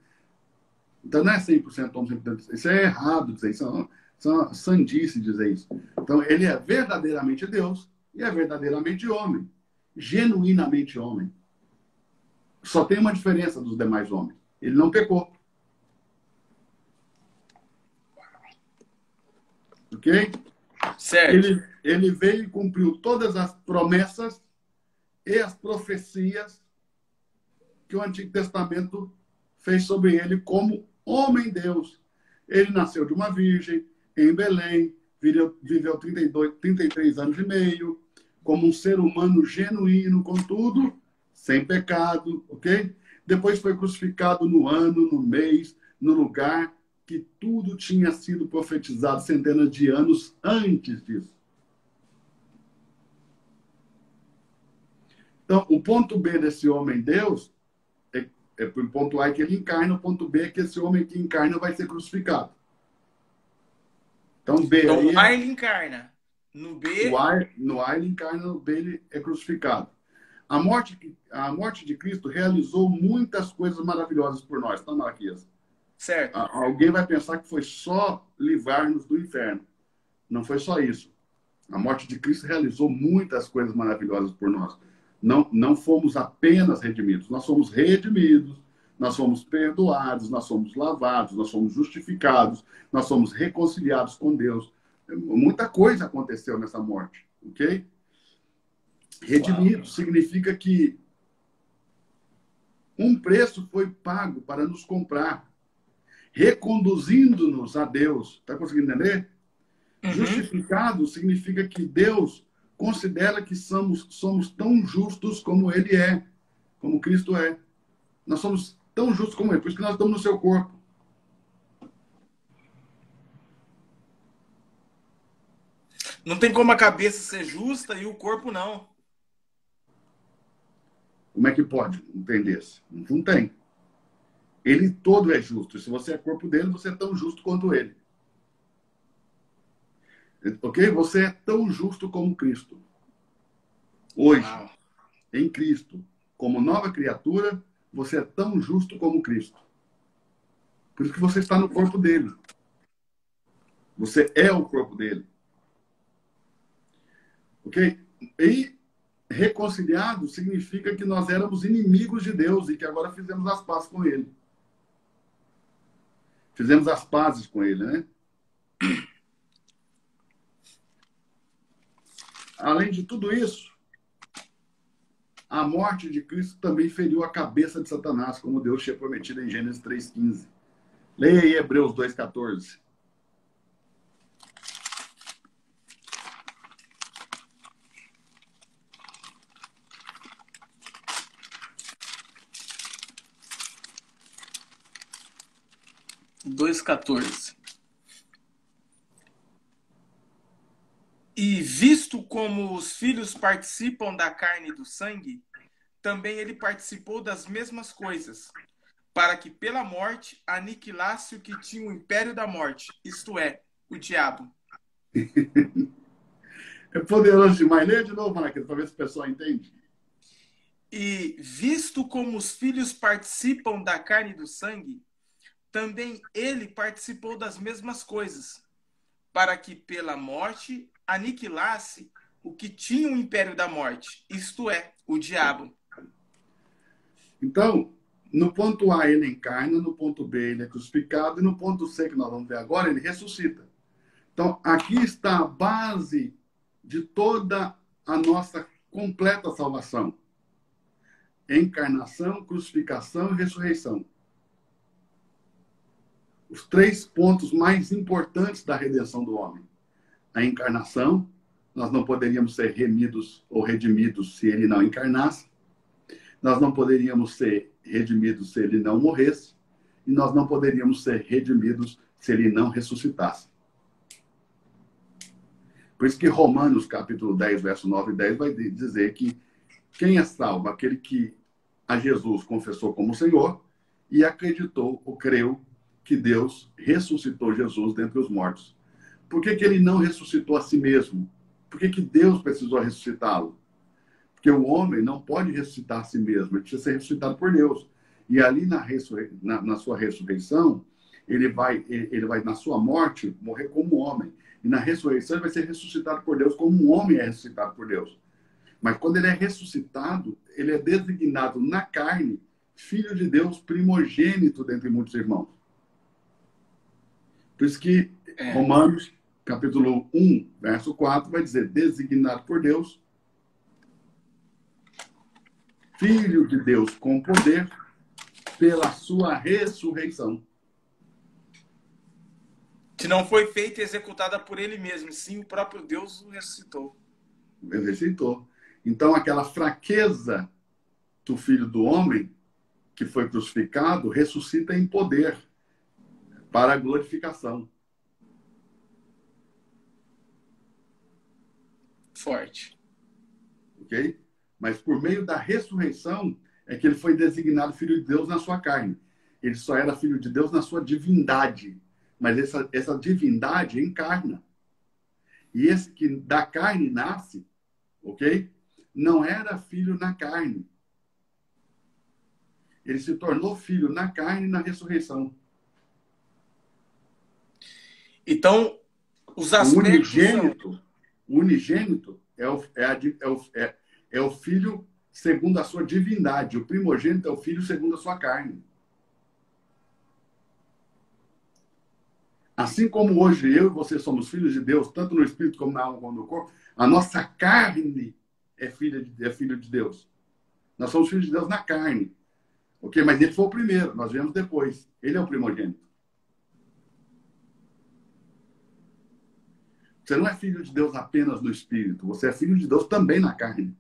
Então, não é 100% homem, 100%. Isso é errado dizer isso. Isso é uma sandice dizer isso. Então, ele é verdadeiramente Deus e é verdadeiramente homem. Genuinamente homem. Só tem uma diferença dos demais homens. Ele não pecou. Ok? Certo. Ele veio e cumpriu todas as promessas e as profecias que o Antigo Testamento fez sobre ele como homem-deus. Ele nasceu de uma virgem, em Belém, viveu 33 anos e meio, como um ser humano genuíno, contudo, sem pecado, ok? Depois foi crucificado no ano, no mês, no lugar que tudo tinha sido profetizado centenas de anos antes disso. Então, o ponto B desse homem-deus é o ponto A é que ele encarna, o ponto B é que esse homem que encarna vai ser crucificado. Então, B Então, aí no A ele encarna. No B... No A ele encarna, no B ele é crucificado. A morte de Cristo realizou muitas coisas maravilhosas por nós, tá, Malaquias? Certo. Alguém vai pensar que foi só livrar-nos do inferno. Não foi só isso. A morte de Cristo realizou muitas coisas maravilhosas por nós. Não fomos apenas redimidos, nós fomos redimidos, nós fomos perdoados, nós fomos lavados, nós fomos justificados, nós fomos reconciliados com Deus. Muita coisa aconteceu nessa morte, ok? Redimido significa que um preço foi pago para nos comprar, reconduzindo-nos a Deus. Está conseguindo entender? Uhum. Justificado significa que Deus considera que somos tão justos como Ele é, como Cristo é. Nós somos tão justos como Ele, por isso que nós estamos no seu corpo. Não tem como a cabeça ser justa e o corpo não. Como é que pode entender isso? Não tem. Ele todo é justo. Se você é corpo dele, você é tão justo quanto ele. Ok? Você é tão justo como Cristo. Hoje, Uau. em Cristo, como nova criatura, você é tão justo como Cristo. Por isso que você está no corpo dele. Você é o corpo dele. Ok? E reconciliado significa que nós éramos inimigos de Deus e que agora fizemos as pazes com ele. Fizemos as pazes com ele, né? Além de tudo isso, a morte de Cristo também feriu a cabeça de Satanás, como Deus tinha prometido em Gênesis 3,15. Leia aí Hebreus 2,14. Dois 14. E visto como os filhos participam da carne e do sangue, também ele participou das mesmas coisas, para que pela morte aniquilasse o que tinha o império da morte, isto é, o diabo. É poderoso demais. Leia de novo, Maraquita, para ver se o pessoal entende. E visto como os filhos participam da carne e do sangue, também ele participou das mesmas coisas, para que pela morte aniquilasse o que tinha o império da morte, isto é, o diabo. Então, no ponto A ele encarna, no ponto B ele é crucificado, e no ponto C, que nós vamos ver agora, ele ressuscita. Então, aqui está a base de toda a nossa completa salvação. Encarnação, crucificação e ressurreição. Os três pontos mais importantes da redenção do homem. A encarnação, nós não poderíamos ser remidos ou redimidos se ele não encarnasse. Nós não poderíamos ser redimidos se ele não morresse. E nós não poderíamos ser redimidos se ele não ressuscitasse. Por isso que Romanos, capítulo 10, verso 9 e 10, vai dizer que quem é salvo? Aquele que a Jesus confessou como Senhor e acreditou ou creu que Deus ressuscitou Jesus dentre os mortos. Por que ele não ressuscitou a si mesmo? Por que Deus precisou ressuscitá-lo? Porque o homem não pode ressuscitar a si mesmo, ele precisa ser ressuscitado por Deus. E ali na sua ressurreição, ele vai, na sua morte, morrer como homem. E na ressurreição, ele vai ser ressuscitado por Deus como um homem é ressuscitado por Deus. Mas quando ele é ressuscitado, ele é designado na carne, filho de Deus, primogênito dentre muitos irmãos. Por isso que Romanos, capítulo 1, verso 4, vai dizer, designado por Deus, filho de Deus com poder, pela sua ressurreição. Que não foi feita e executada por ele mesmo, sim, o próprio Deus o ressuscitou. Ressuscitou. Então, aquela fraqueza do filho do homem, que foi crucificado, ressuscita em poder para a glorificação. Forte. Ok? Mas por meio da ressurreição é que ele foi designado filho de Deus na sua carne. Ele só era filho de Deus na sua divindade. Mas essa divindade encarna. E esse que da carne nasce, ok? Não era filho na carne. Ele se tornou filho na carne e na ressurreição. Então, os aspectos o unigênito é o filho segundo a sua divindade. O primogênito é o filho segundo a sua carne. Assim como hoje eu e você somos filhos de Deus, tanto no espírito como na alma como no corpo, a nossa carne é filho de Deus. Nós somos filhos de Deus na carne. Ok? Mas ele foi o primeiro, nós viemos depois. Ele é o primogênito. Você não é filho de Deus apenas no espírito, você é filho de Deus também na carne.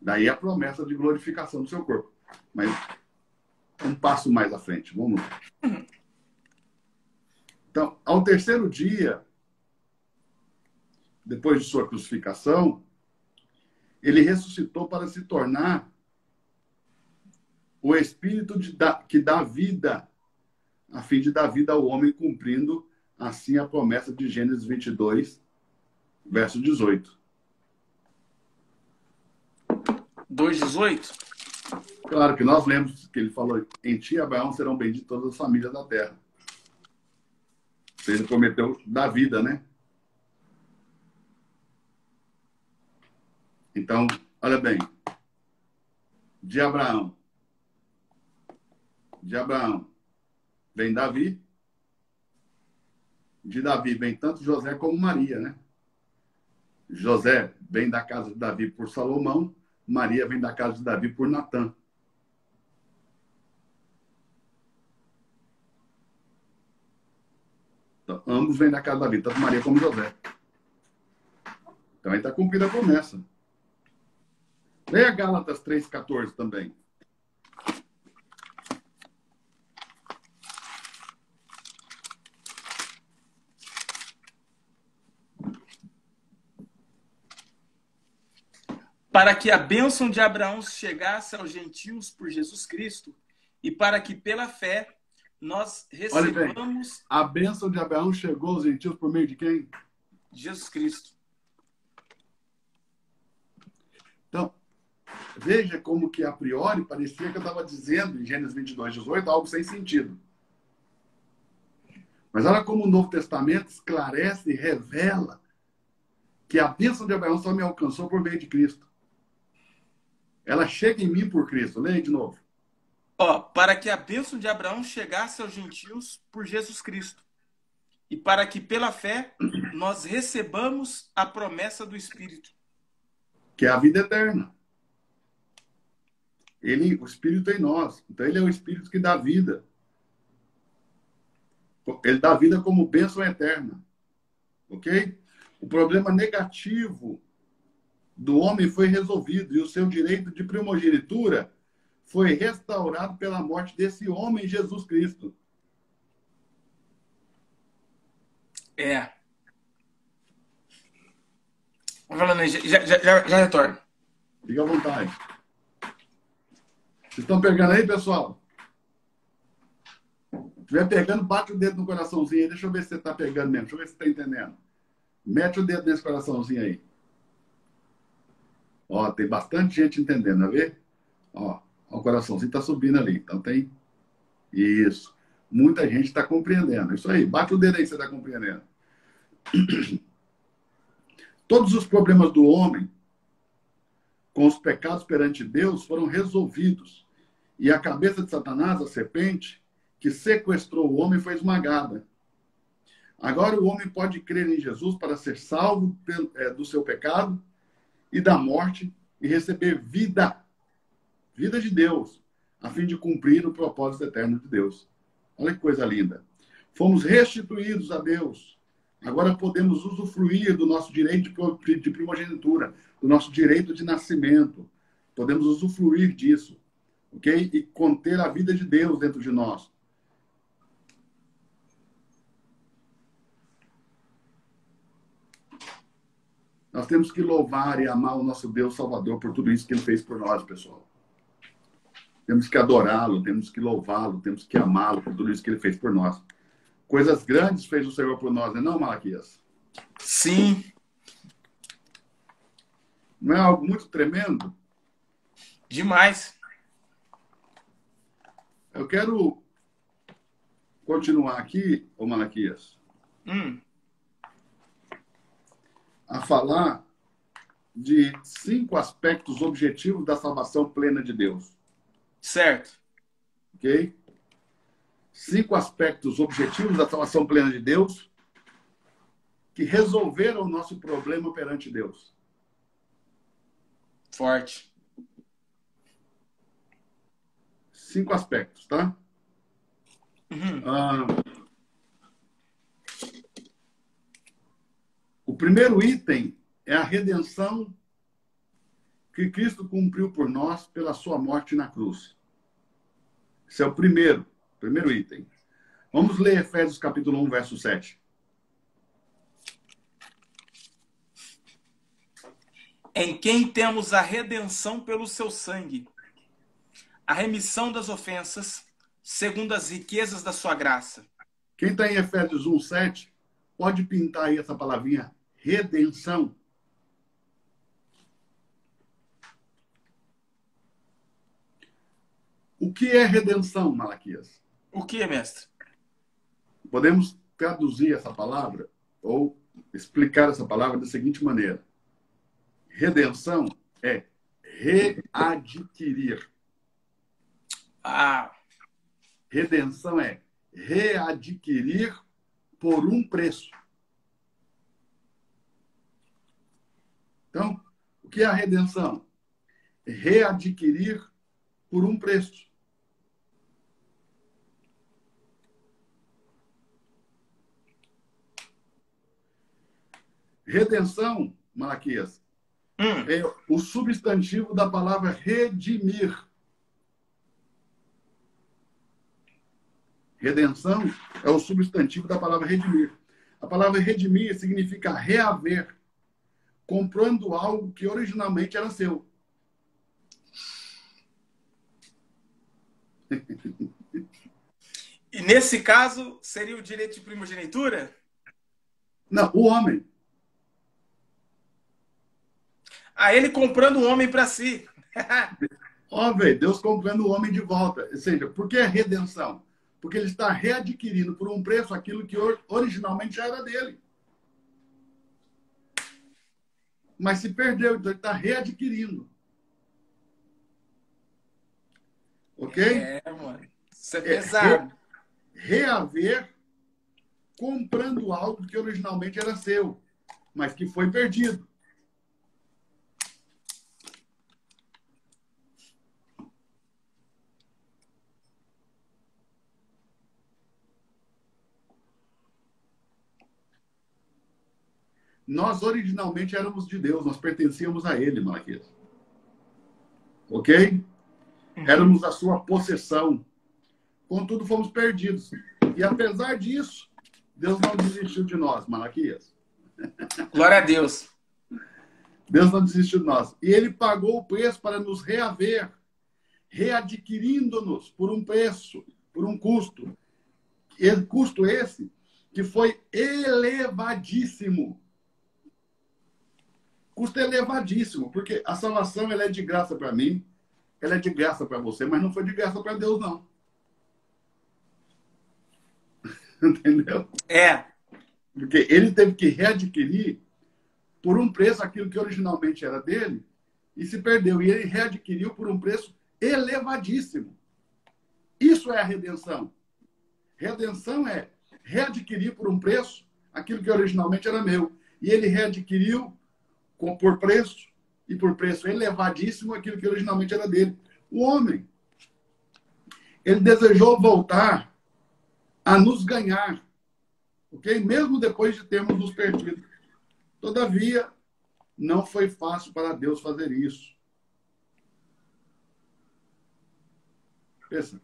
Daí a promessa de glorificação do seu corpo. Mas um passo mais à frente, vamos lá. Então, ao terceiro dia, depois de sua crucificação, ele ressuscitou para se tornar o Espírito que dá vida, a fim de dar vida ao homem, cumprindo assim a promessa de Gênesis 22, verso 18. 2:18? Claro que nós lemos que ele falou: em ti, Abraão, serão benditas todas as famílias da terra. Ele prometeu dar vida, né? Então, olha bem. De Abraão vem Davi. De Davi vem tanto José como Maria, né? José vem da casa de Davi por Salomão. Maria vem da casa de Davi por Natã. Então, ambos vêm da casa de Davi, tanto Maria como José. Então aí está cumprida a promessa. Leia Gálatas 3,14 também. Para que a bênção de Abraão chegasse aos gentios por Jesus Cristo e para que pela fé nós Olha bem, recebamos a bênção de Abraão chegou aos gentios por meio de quem? Jesus Cristo. Então, veja como que a priori parecia que eu estava dizendo em Gênesis 22, 18 algo sem sentido. Mas olha como o Novo Testamento esclarece e revela que a bênção de Abraão só me alcançou por meio de Cristo. Ela chega em mim por Cristo. Leia de novo. Para que a bênção de Abraão chegasse aos gentios por Jesus Cristo e para que pela fé nós recebamos a promessa do Espírito. Que é a vida eterna. O Espírito em nós. Então ele é o Espírito que dá vida. Ele dá vida como bênção eterna. Ok? O problema negativo do homem foi resolvido e o seu direito de primogenitura foi restaurado pela morte desse homem, Jesus Cristo. Falando aí, já retorno. Fica à vontade. Vocês estão pegando aí, pessoal? Se estiver pegando, bate o dedo no coraçãozinho aí. Deixa eu ver se você está pegando mesmo. Deixa eu ver se você está entendendo. Mete o dedo nesse coraçãozinho aí. Ó, tem bastante gente entendendo, tá vendo? Ó, o coraçãozinho está subindo ali. Então tem isso. Muita gente está compreendendo. Isso aí. Bate o dedo aí se você está compreendendo. Todos os problemas do homem com os pecados perante Deus foram resolvidos. E a cabeça de Satanás, a serpente, que sequestrou o homem, foi esmagada. Agora o homem pode crer em Jesus para ser salvo do seu pecado e da morte e receber vida de Deus, a fim de cumprir o propósito eterno de Deus. Olha que coisa linda. Fomos restituídos a Deus. Agora podemos usufruir do nosso direito de primogenitura, do nosso direito de nascimento. Podemos usufruir disso, ok? E conter a vida de Deus dentro de nós. Nós temos que louvar e amar o nosso Deus Salvador por tudo isso que Ele fez por nós, pessoal. Temos que adorá-lo, temos que louvá-lo, temos que amá-lo por tudo isso que Ele fez por nós. Coisas grandes fez o Senhor por nós, não é, Malaquias? Sim. Não é algo muito tremendo? Demais. Eu quero continuar aqui, ô Malaquias, a falar de 5 aspectos objetivos da salvação plena de Deus. Certo. Ok? 5 aspectos objetivos da salvação plena de Deus que resolveram o nosso problema perante Deus. Forte. 5 aspectos, tá? O primeiro item é a redenção que Cristo cumpriu por nós pela sua morte na cruz. Esse é o primeiro item. Vamos ler Efésios capítulo 1, verso 7. em quem temos a redenção pelo seu sangue, a remissão das ofensas, segundo as riquezas da sua graça. Quem está em Efésios 1:7, pode pintar aí essa palavrinha redenção. O que é redenção, Malaquias? O que, mestre? Podemos traduzir essa palavra ou explicar essa palavra da seguinte maneira. Redenção é readquirir. Redenção é readquirir por um preço. Então, o que é a redenção? Readquirir por um preço. Redenção, Malaquias, é o substantivo da palavra redimir. Redenção é o substantivo da palavra redimir. A palavra redimir significa reaver, comprando algo que originalmente era seu. E nesse caso, seria o direito de primogenitura? Não, o homem. Ele comprando o homem para si. Velho, Deus comprando o homem de volta. Ou seja, por que redenção? Porque ele está readquirindo por um preço aquilo que originalmente já era dele. Mas se perdeu, então ele está readquirindo. Ok? Mano. Isso é pesado. Reaver comprando algo que originalmente era seu, mas que foi perdido. Nós originalmente éramos de Deus, nós pertencíamos a Ele, Malaquias. Ok? Éramos a sua possessão. Contudo, fomos perdidos. E apesar disso, Deus não desistiu de nós, Malaquias. Glória a Deus. Deus não desistiu de nós. E Ele pagou o preço para nos reaver, readquirindo-nos por um preço, por um custo. E custo esse que foi elevadíssimo. Custo elevadíssimo, porque a salvação ela é de graça para mim, ela é de graça para você, mas não foi de graça para Deus, não. Entendeu? Porque ele teve que readquirir por um preço aquilo que originalmente era dele e se perdeu. E ele readquiriu por um preço elevadíssimo. Isso é a redenção. Redenção é readquirir por um preço aquilo que originalmente era meu. E ele readquiriu por preço, e por preço elevadíssimo, aquilo que originalmente era dele. O homem, ele desejou voltar a nos ganhar, ok? Mesmo depois de termos nos perdido. Todavia, não foi fácil para Deus fazer isso. Pensa,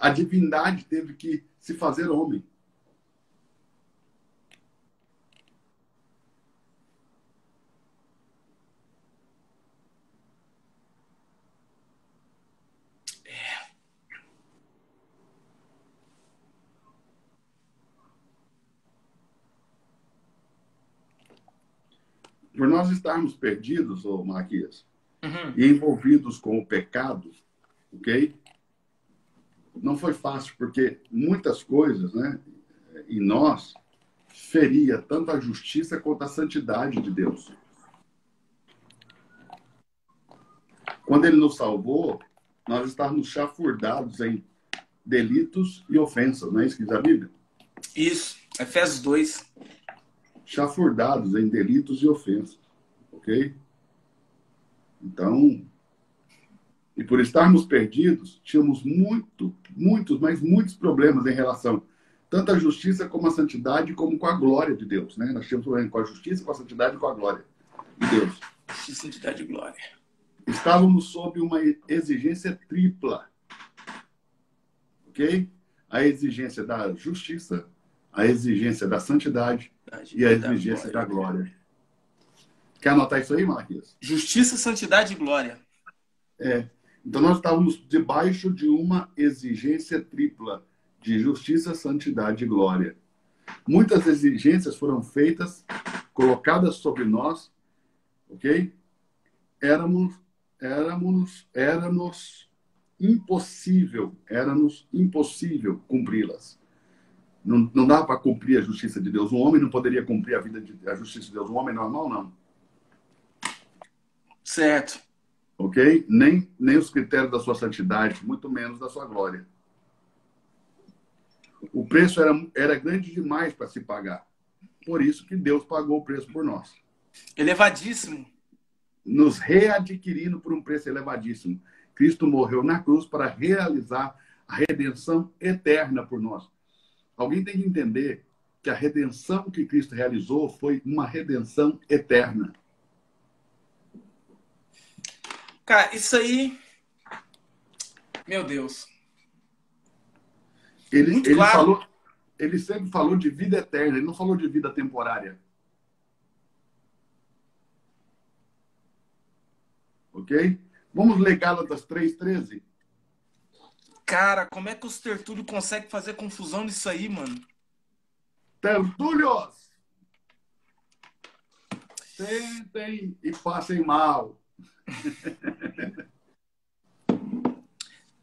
a divindade teve que se fazer homem. Por nós estarmos perdidos, ô Malaquias, e envolvidos com o pecado, ok? Não foi fácil, porque muitas coisas, né, em nós, feria tanto a justiça quanto a santidade de Deus. Quando ele nos salvou, nós estávamos chafurdados em delitos e ofensas, não é isso que diz a Bíblia? Isso, Efésios 2. Chafurdados em delitos e ofensas, ok? Então, e por estarmos perdidos, tínhamos muitos problemas em relação tanto à justiça como à santidade, como com a glória de Deus, né? Nós tínhamos problema com a justiça, com a santidade e com a glória de Deus. Justiça, santidade e glória. Estávamos sob uma exigência tripla, ok? A exigência da justiça, a exigência da santidade e a exigência da glória. Quer anotar isso aí, Malaquias? Justiça, santidade e glória. Então, nós estávamos debaixo de uma exigência tripla de justiça, santidade e glória. Muitas exigências foram feitas, colocadas sobre nós, ok? Éramos impossível cumpri-las. Não dava para cumprir a justiça de Deus. Um homem não poderia cumprir a justiça de Deus. Um homem normal, não. Certo. Ok? Nem os critérios da sua santidade, muito menos da sua glória. O preço era grande demais para se pagar. Por isso que Deus pagou o preço por nós. Elevadíssimo. Nos readquirindo por um preço elevadíssimo. Cristo morreu na cruz para realizar a redenção eterna por nós. Alguém tem que entender que a redenção que Cristo realizou foi uma redenção eterna. Cara, isso aí... Meu Deus. Muito claro. Ele sempre falou de vida eterna, ele não falou de vida temporária. Ok? Vamos ler Gálatas 3:13. Cara, como é que os tertúlios conseguem fazer confusão nisso aí, mano? Tertúlios! Sentem e passem mal.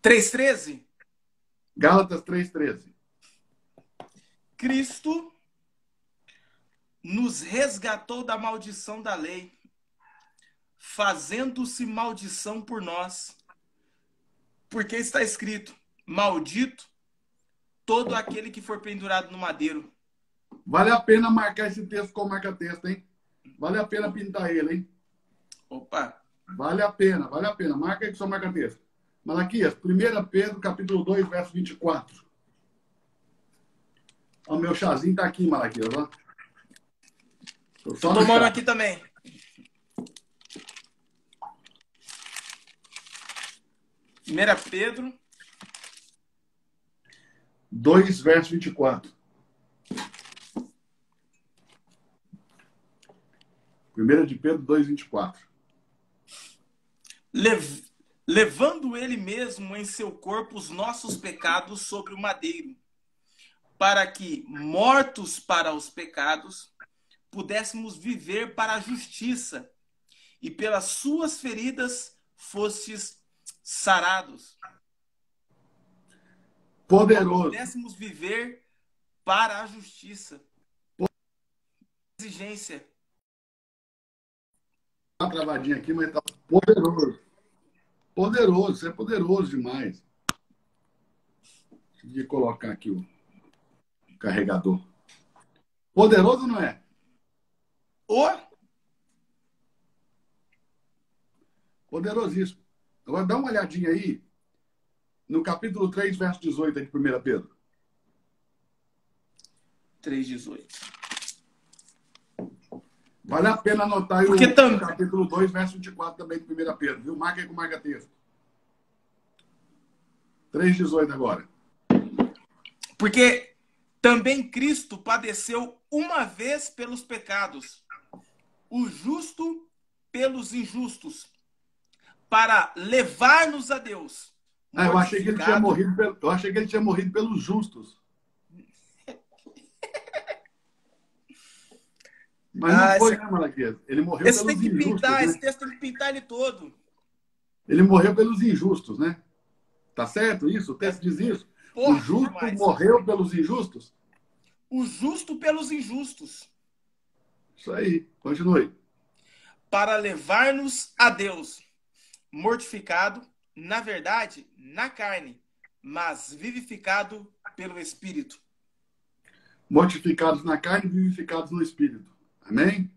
3:13? Gálatas 3:13. Cristo nos resgatou da maldição da lei, fazendo-se maldição por nós. Porque está escrito, maldito todo aquele que for pendurado no madeiro. Vale a pena marcar esse texto como marca-texto, hein? Vale a pena pintar ele, hein? Opa! Vale a pena. Marca aí que só marca-texto. Malaquias, 1 Pedro, capítulo 2, verso 24. O meu chazinho tá aqui, Malaquias, ó. Tô tomando aqui também. Primeira Pedro 2, verso 24. 1 de Pedro 2, 24. Levando ele mesmo em seu corpo os nossos pecados sobre o madeiro, para que, mortos para os pecados, pudéssemos viver para a justiça, e pelas suas feridas fostes sarados. Poderoso. Pudéssemos viver para a justiça. Exigência. Tá travadinha aqui, mas tá poderoso. Poderoso, você é poderoso demais. Deixa eu colocar aqui o carregador. Poderoso não é? Poderosíssimo. Agora dá uma olhadinha aí no capítulo 3, verso 18 de 1 Pedro. 3:18. Vale a pena anotar aí o capítulo 2, verso 24 também de 1 Pedro, viu? Marca aí com marca-texto. 3:18 agora. Porque também Cristo padeceu uma vez pelos pecados, o justo pelos injustos, para levar-nos a Deus. Eu achei que ele tinha morrido pelos justos. Mas não foi, né, Malaquias? Ele morreu pelos injustos. Esse texto tem que pintar ele todo. Ele morreu pelos injustos, né? Tá certo isso? O texto diz isso. Porra, o justo demais. Morreu pelos injustos? O justo pelos injustos. Isso aí. Continue. Para levar-nos a Deus, mortificado, na verdade, na carne, mas vivificado pelo Espírito. Mortificados na carne, vivificados no Espírito. Amém?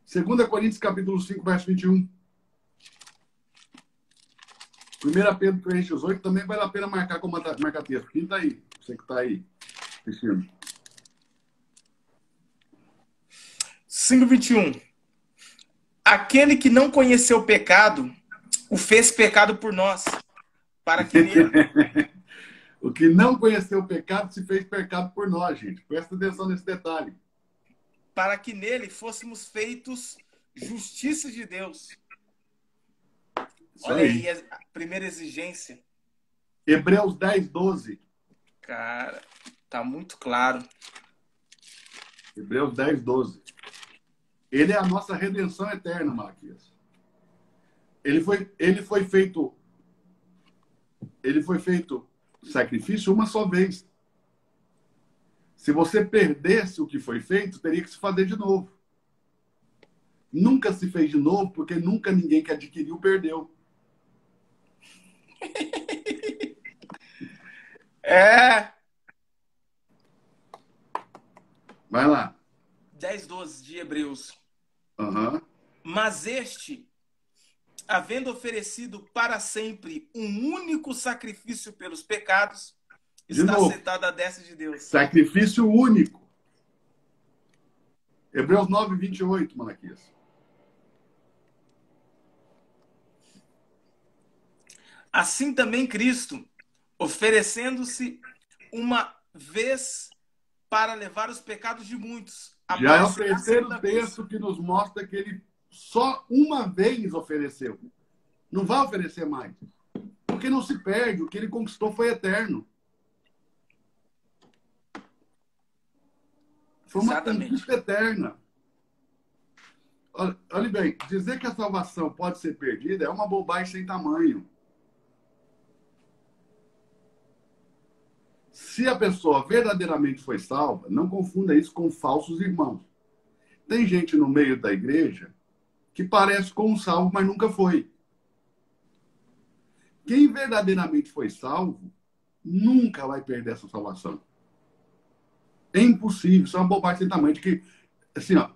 2 Coríntios, capítulo 5, verso 21. 1 Pedro 3:18 também vale a pena marcar como marca-texto. Pinta aí, você que está aí assistindo. 5:21. Aquele que não conheceu o pecado, o fez pecado por nós, para que nele... O que não conheceu o pecado se fez pecado por nós, gente. Presta atenção nesse detalhe. Para que nele fôssemos feitos justiça de Deus. Isso Olha aí. aí a primeira exigência. Hebreus 10, 12. Cara, tá muito claro. Hebreus 10, 12. Ele é a nossa redenção eterna, Malaquias. Ele foi feito sacrifício uma só vez. Se você perdesse o que foi feito, teria que se fazer de novo. Nunca se fez de novo, porque nunca ninguém que adquiriu perdeu. É. Vai lá. 10, 12 de Hebreus. Uhum. Mas este, havendo oferecido para sempre um único sacrifício pelos pecados, De está novo. sentado à destra de Deus. Sacrifício único. Hebreus 9, 28, Malaquias. Assim também Cristo, oferecendo-se uma vez para levar os pecados de muitos. Já é o Aparecerá terceiro segunda vez. texto que nos mostra que ele só uma vez ofereceu. Não vai oferecer mais. Porque não se perde. O que ele conquistou foi eterno. Foi uma Exatamente. conquista eterna. Olha bem, dizer que a salvação pode ser perdida é uma bobagem sem tamanho. Se a pessoa verdadeiramente foi salva, não confunda isso com falsos irmãos. Tem gente no meio da igreja que parece com um salvo, mas nunca foi. Quem verdadeiramente foi salvo nunca vai perder essa salvação. É impossível, isso é uma bobagem sem tamanho. De que, assim, ó,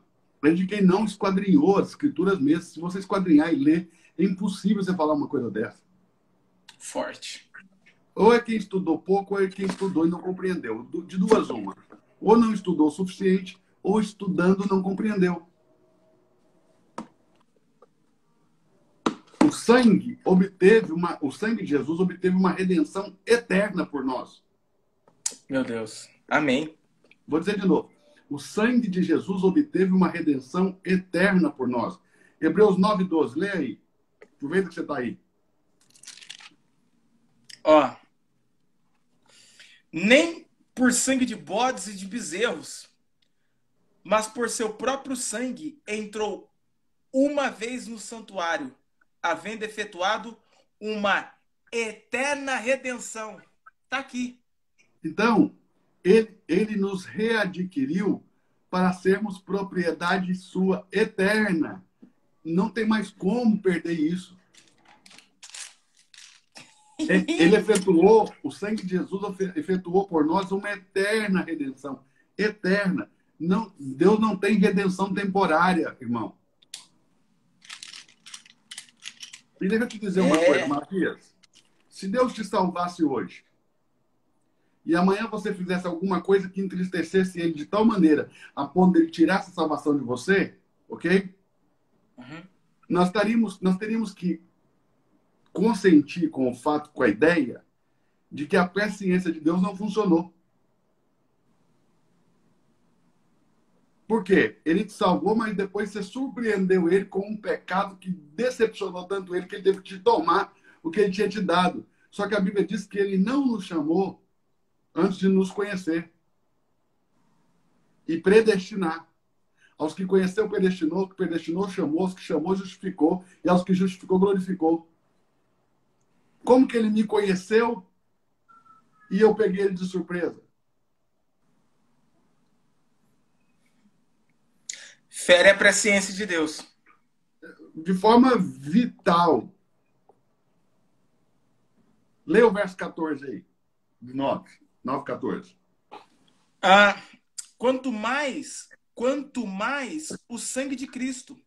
de quem não esquadrinhou as escrituras mesmo, se você esquadrinhar e ler, é impossível você falar uma coisa dessa. Forte. Ou é quem estudou pouco, ou é quem estudou e não compreendeu. De duas, uma. Ou não estudou o suficiente, ou estudando não compreendeu. O sangue de Jesus obteve uma redenção eterna por nós. Meu Deus. Amém. Vou dizer de novo. O sangue de Jesus obteve uma redenção eterna por nós. Hebreus 9, 12. Lê aí. Aproveita que você está aí. Ó. Nem por sangue de bodes e de bezerros, mas por seu próprio sangue entrou uma vez no santuário, havendo efetuado uma eterna redenção. Está aqui. Então, ele nos readquiriu para sermos propriedade sua eterna. Não tem mais como perder isso. Ele efetuou, o sangue de Jesus efetuou por nós uma eterna redenção. Eterna. Não, Deus não tem redenção temporária, irmão. E deixa eu te dizer uma coisa, Matias. Se Deus te salvasse hoje, e amanhã você fizesse alguma coisa que entristecesse ele de tal maneira a ponto de ele tirar essa salvação de você, ok? Uhum. Nós teríamos que consentir com o fato, com a ideia de que a presciência de Deus não funcionou. Por quê? Ele te salvou, mas depois você surpreendeu ele com um pecado que decepcionou tanto ele que ele teve que te tomar o que ele tinha te dado. Só que a Bíblia diz que ele não nos chamou antes de nos conhecer e predestinar. Aos que conheceu, predestinou, que predestinou, chamou, aos que chamou, justificou, e aos que justificou, glorificou. Como que ele me conheceu e eu peguei ele de surpresa? Fere a presciência de Deus. De forma vital. Lê o verso 14 aí. 9, 14. Quanto mais o sangue de Cristo,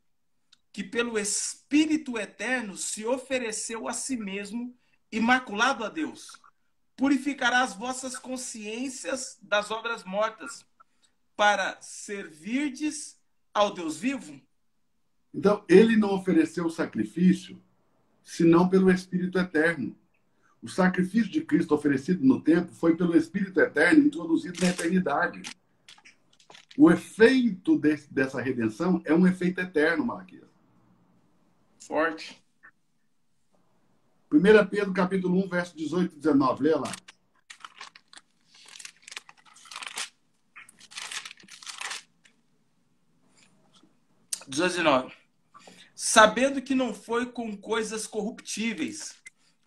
que pelo Espírito Eterno se ofereceu a si mesmo, imaculado a Deus, purificará as vossas consciências das obras mortas, para servirdes ao Deus vivo? Então, ele não ofereceu o sacrifício, senão pelo Espírito Eterno. O sacrifício de Cristo oferecido no tempo foi pelo Espírito Eterno, introduzido na eternidade. O efeito dessa redenção é um efeito eterno, Malaquias. Forte. 1 Pedro, capítulo 1, verso 18 e 19. Lê lá. 19. Sabendo que não foi com coisas corruptíveis,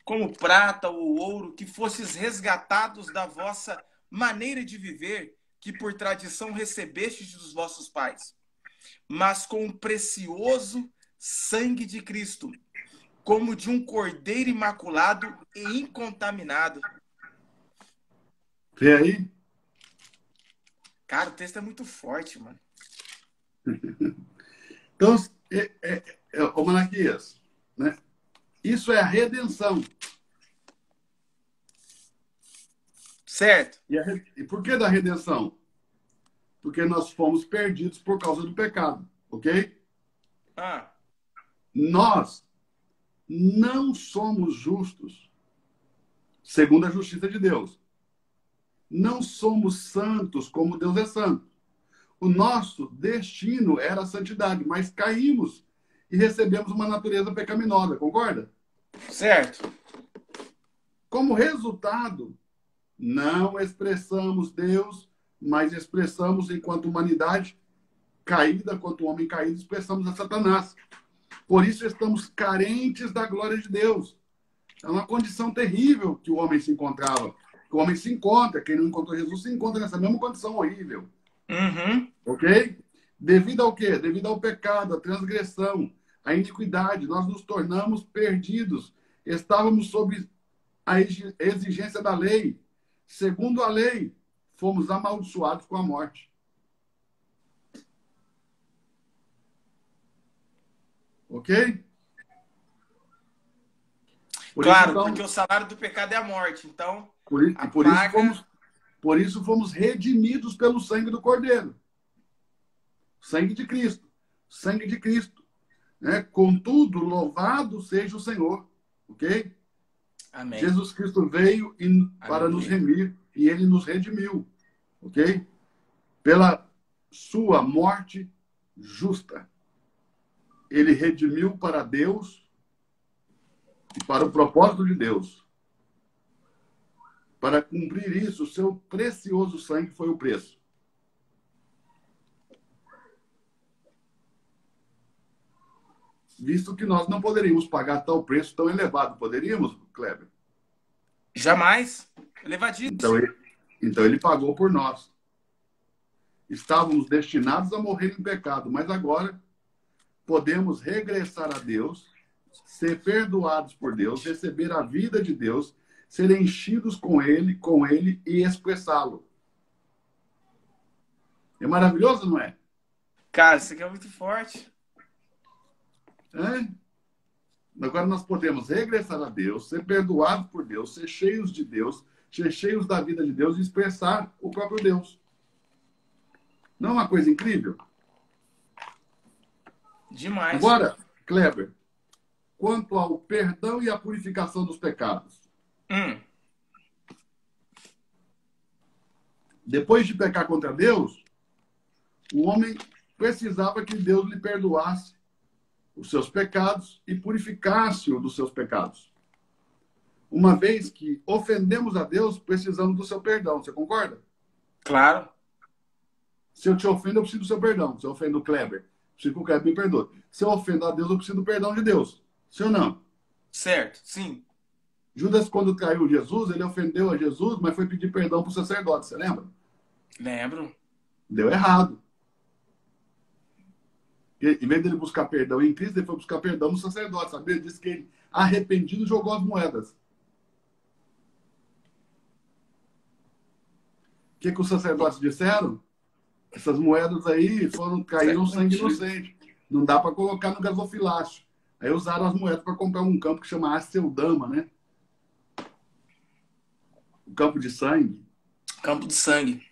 como prata ou ouro, que fostes resgatados da vossa maneira de viver, que por tradição recebestes dos vossos pais, mas com o precioso sangue de Cristo, como de um cordeiro imaculado e incontaminado. Vê aí? Cara, o texto é muito forte, mano. Então, ô Malaquias, né? Isso é a redenção. Certo. E por que da redenção? Porque nós fomos perdidos por causa do pecado, ok? Ah, Nós não somos justos segundo a justiça de Deus. Não somos santos como Deus é santo. O nosso destino era a santidade, mas caímos e recebemos uma natureza pecaminosa, concorda? certo. Como resultado, não expressamos Deus, mas expressamos enquanto humanidade caída, quanto homem caído, expressamos a Satanás. Por isso estamos carentes da glória de Deus. É uma condição terrível que o homem se encontrava. Que o homem se encontra, quem não encontrou Jesus se encontra nessa mesma condição horrível. Uhum. Ok? Devido ao quê? Devido ao pecado, à transgressão, à iniquidade, nós nos tornamos perdidos. Estávamos sob a exigência da lei. Segundo a lei, fomos amaldiçoados com a morte. Ok? Claro, Então, porque o salário do pecado é a morte. Então, a por paga... isso fomos redimidos pelo sangue do Cordeiro. Sangue de Cristo. Sangue de Cristo. Né? Contudo, louvado seja o Senhor. Ok? Amém. Jesus Cristo veio para nos remir e ele nos redimiu. Ok? Pela sua morte justa. Ele redimiu para Deus e para o propósito de Deus. Para cumprir isso, o seu precioso sangue foi o preço. Visto que nós não poderíamos pagar tal preço tão elevado. Poderíamos, Kleber? Jamais. Elevadíssimo. Então ele pagou por nós. Estávamos destinados a morrer em pecado, mas agora podemos regressar a Deus, ser perdoados por Deus, receber a vida de Deus, ser enchidos com Ele e expressá-lo. É maravilhoso, não é? Cara, isso aqui é muito forte. É? Agora nós podemos regressar a Deus, ser perdoados por Deus, ser cheios de Deus, ser cheios da vida de Deus e expressar o próprio Deus. Não é uma coisa incrível? Demais. Agora, Kleber, quanto ao perdão e à purificação dos pecados. Depois de pecar contra Deus, o homem precisava que Deus lhe perdoasse os seus pecados e purificasse-o dos seus pecados. Uma vez que ofendemos a Deus, precisamos do seu perdão. Você concorda? Claro. Se eu te ofendo, eu preciso do seu perdão. Se eu ofendo o Kleber, preciso que o Kleber me perdoe. Se eu ofendo a Deus, eu preciso do perdão de Deus. Sim ou não? Certo, sim. Judas, quando traiu Jesus, ele ofendeu a Jesus, mas foi pedir perdão para o sacerdote. Você lembra? Lembro. Deu errado. Em vez dele buscar perdão em Cristo, ele foi buscar perdão no sacerdote. Sabia? Ele disse que ele, arrependido, jogou as moedas. O que os sacerdotes disseram? Essas moedas aí caíram sangue inocente. Não dá para colocar no gasofilácio. Aí usaram as moedas para comprar um campo que chama Aceldama, né? O campo de sangue. Campo de sangue.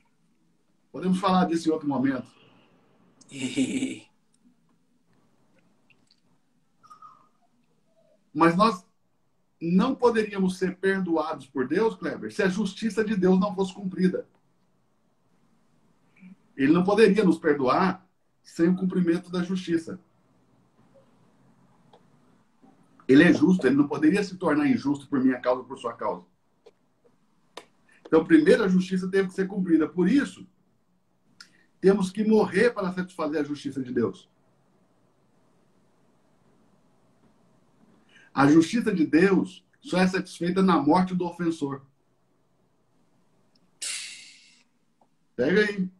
Podemos falar disso em outro momento. Mas nós não poderíamos ser perdoados por Deus, Kleber, se a justiça de Deus não fosse cumprida. Ele não poderia nos perdoar sem o cumprimento da justiça. Ele é justo, ele não poderia se tornar injusto por minha causa ou por sua causa. Então, primeiro a justiça teve que ser cumprida. Por isso, temos que morrer para satisfazer a justiça de Deus. A justiça de Deus só é satisfeita na morte do ofensor. Pega aí.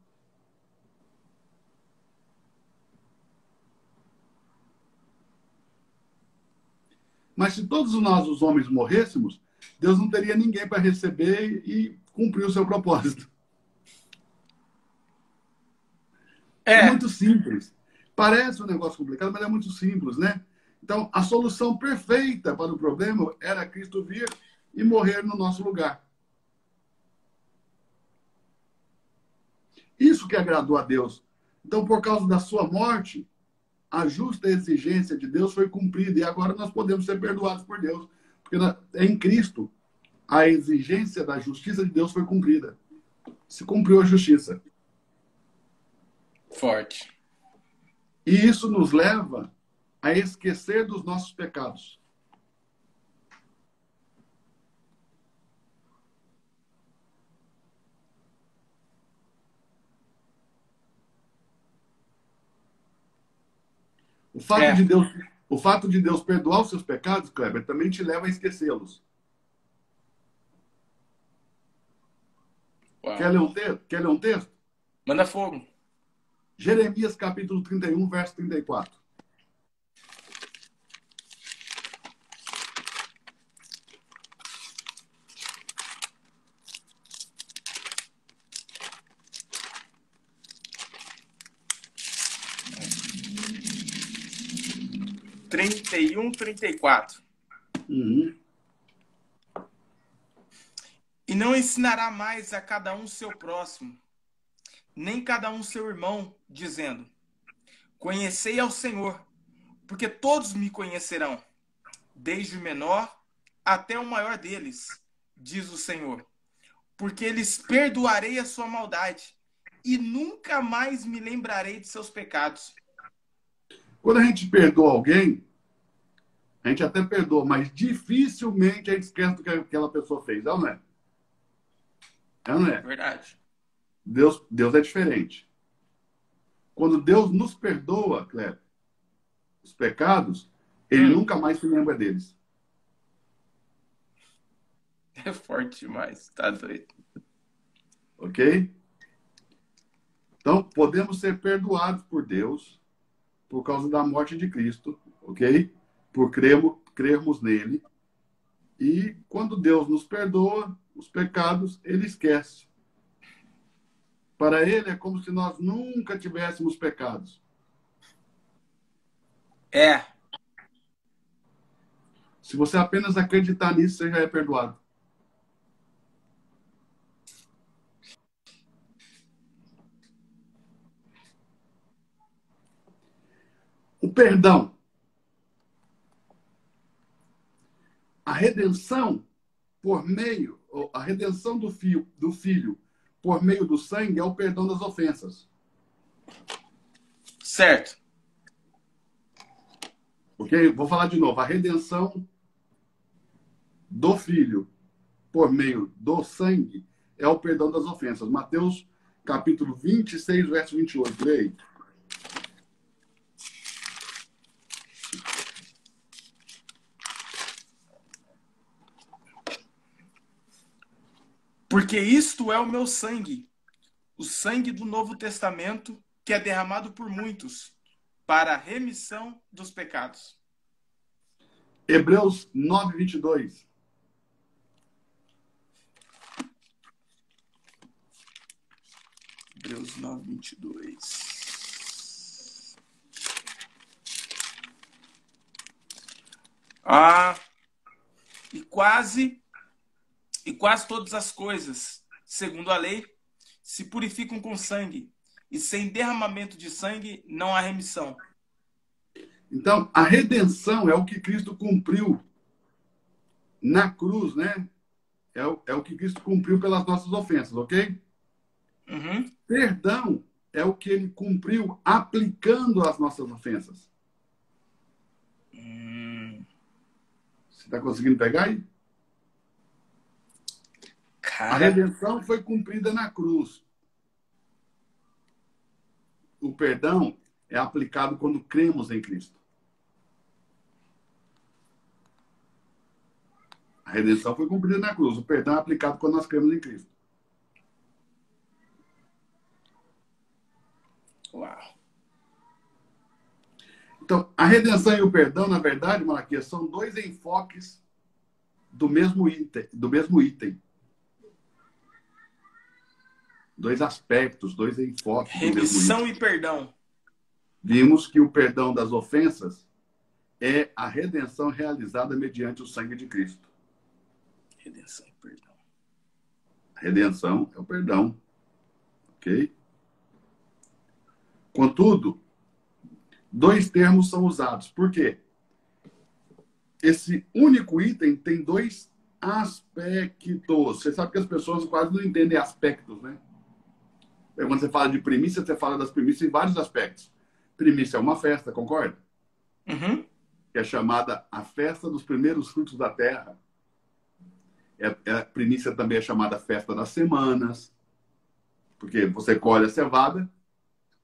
Mas se todos nós, os homens, morrêssemos, Deus não teria ninguém para receber e cumprir o seu propósito. É muito simples. Parece um negócio complicado, mas é muito simples, né? Então, a solução perfeita para o problema era Cristo vir e morrer no nosso lugar. Isso que agradou a Deus. Então, por causa da sua morte, a justa exigência de Deus foi cumprida e agora nós podemos ser perdoados por Deus. Porque em Cristo, a exigência da justiça de Deus foi cumprida. Se cumpriu a justiça. Forte. E isso nos leva a esquecer dos nossos pecados. O fato de Deus perdoar os seus pecados, Kleber, também te leva a esquecê-los. Quer ler um texto? Manda fogo. Jeremias capítulo 31, verso 34. E 34. Uhum. E não ensinará mais a cada um seu próximo, nem cada um seu irmão, dizendo: conhecei ao Senhor, porque todos me conhecerão, desde o menor até o maior deles, diz o Senhor. Porque lhes perdoarei a sua maldade, e nunca mais me lembrarei de seus pecados. Quando a gente perdoa alguém, a gente até perdoa, mas dificilmente a gente esquece do que aquela pessoa fez, não é? Não é? Verdade. Deus é diferente. Quando Deus nos perdoa, Cleber, os pecados, ele nunca mais se lembra deles. É forte demais, tá doido. Ok? Então, podemos ser perdoados por Deus por causa da morte de Cristo, ok? Por crermos nele. E quando Deus nos perdoa os pecados, ele esquece. Para ele é como se nós nunca tivéssemos pecados. É. Se você apenas acreditar nisso, você já é perdoado. O perdão. A redenção do filho por meio do sangue é o perdão das ofensas. Certo. Ok? Vou falar de novo. A redenção do filho por meio do sangue é o perdão das ofensas. Mateus capítulo 26, verso 28. Leia. Porque isto é o meu sangue, o sangue do Novo Testamento, que é derramado por muitos, para a remissão dos pecados. Hebreus 9, 22. Hebreus 9, 22. E quase todas as coisas, segundo a lei, se purificam com sangue, e sem derramamento de sangue não há remissão. Então, a redenção é o que Cristo cumpriu na cruz, né? É o que Cristo cumpriu pelas nossas ofensas, ok? Uhum. Perdão é o que ele cumpriu aplicando as nossas ofensas. Você está conseguindo pegar aí? Cara... A redenção foi cumprida na cruz. O perdão é aplicado quando cremos em Cristo. A redenção foi cumprida na cruz. O perdão é aplicado quando nós cremos em Cristo. Uau. Então, a redenção e o perdão, na verdade, Malaquias, são dois enfoques do mesmo item. Dois aspectos, dois enfoques do mesmo item. Remissão e perdão. Vimos que o perdão das ofensas é a redenção realizada mediante o sangue de Cristo. Redenção e perdão. A redenção é o perdão. Ok? Contudo, dois termos são usados. Por quê? Esse único item tem dois aspectos. Você sabe que as pessoas quase não entendem aspectos, né? Quando você fala de primícia, você fala das primícias em vários aspectos. Primícia é uma festa, concorda? Uhum. Que é chamada a festa dos primeiros frutos da terra. A primícia também é chamada festa das semanas. Porque você colhe a cevada,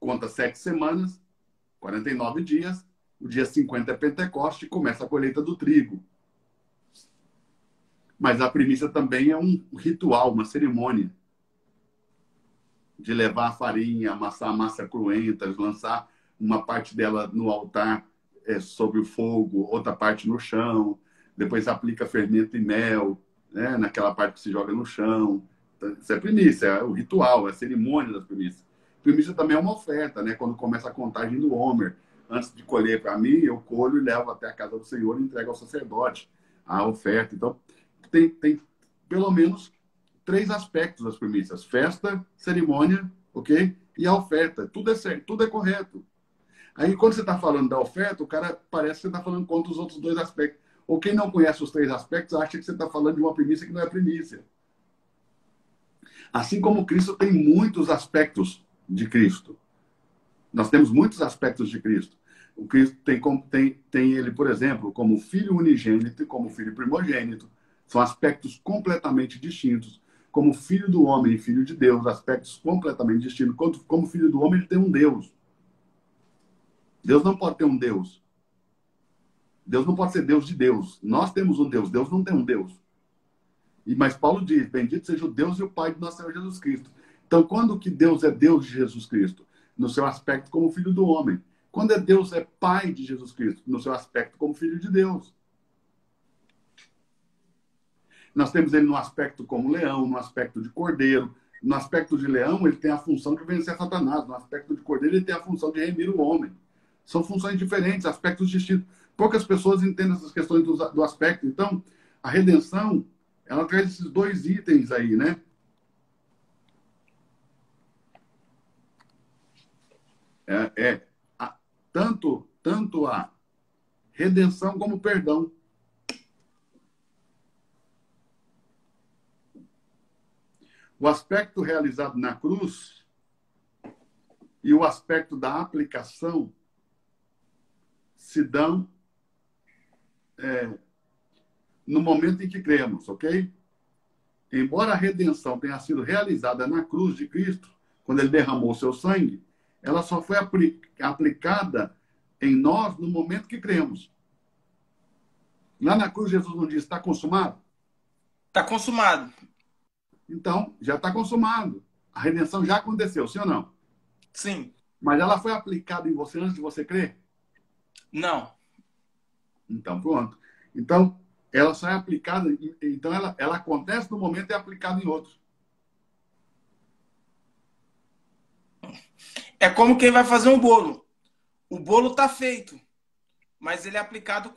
conta 7 semanas, 49 dias, o dia 50 é Pentecoste e começa a colheita do trigo. Mas a primícia também é um ritual, uma cerimônia de levar a farinha, amassar a massa cruenta, lançar uma parte dela no altar sobre o fogo, outra parte no chão, depois aplica fermento e mel, né, naquela parte que se joga no chão. Então, isso é primícia, é o ritual, é a cerimônia das primícias. Primícia também é uma oferta, né? Quando começa a contagem do Homer. Antes de colher para mim, eu colho e levo até a casa do Senhor e entrego ao sacerdote a oferta. Então, tem pelo menos 3 aspectos das primícias: festa, cerimônia, ok? E a oferta. Tudo é certo, tudo é correto. Aí, quando você está falando da oferta, o cara parece que você está falando contra os outros 2 aspectos. Ou quem não conhece os 3 aspectos acha que você está falando de uma primícia que não é primícia. Assim como Cristo tem muitos aspectos de Cristo. Nós temos muitos aspectos de Cristo. O Cristo tem ele, por exemplo, como filho unigênito e como filho primogênito. São aspectos completamente distintos. Como filho do homem e filho de Deus, aspectos completamente distintos. Como filho do homem, ele tem um Deus. Deus não pode ter um Deus. Deus não pode ser Deus de Deus. Nós temos um Deus. Deus não tem um Deus. Mas Paulo diz: bendito seja o Deus e o Pai de nosso Senhor Jesus Cristo. Então, quando que Deus é Deus de Jesus Cristo? No seu aspecto como filho do homem. Quando Deus é Pai de Jesus Cristo? No seu aspecto como filho de Deus. Nós temos ele no aspecto como leão, no aspecto de cordeiro. No aspecto de leão, ele tem a função de vencer Satanás. No aspecto de cordeiro, ele tem a função de remir o homem. São funções diferentes, aspectos distintos. Poucas pessoas entendem essas questões do aspecto. Então, a redenção, ela traz esses 2 itens aí, né? Tanto a redenção como o perdão. O aspecto realizado na cruz e o aspecto da aplicação se dão no momento em que cremos, ok? Embora a redenção tenha sido realizada na cruz de Cristo, quando ele derramou o seu sangue, ela só foi aplicada em nós no momento que cremos. Lá na cruz, Jesus não diz: está consumado? Está consumado. Então, já está consumado. A redenção já aconteceu, sim ou não? Sim. Mas ela foi aplicada em você antes de você crer? Não. Então, pronto. Então, ela só é aplicada... Então, ela acontece no momento e é aplicada em outro. É como quem vai fazer um bolo. O bolo está feito, mas ele é aplicado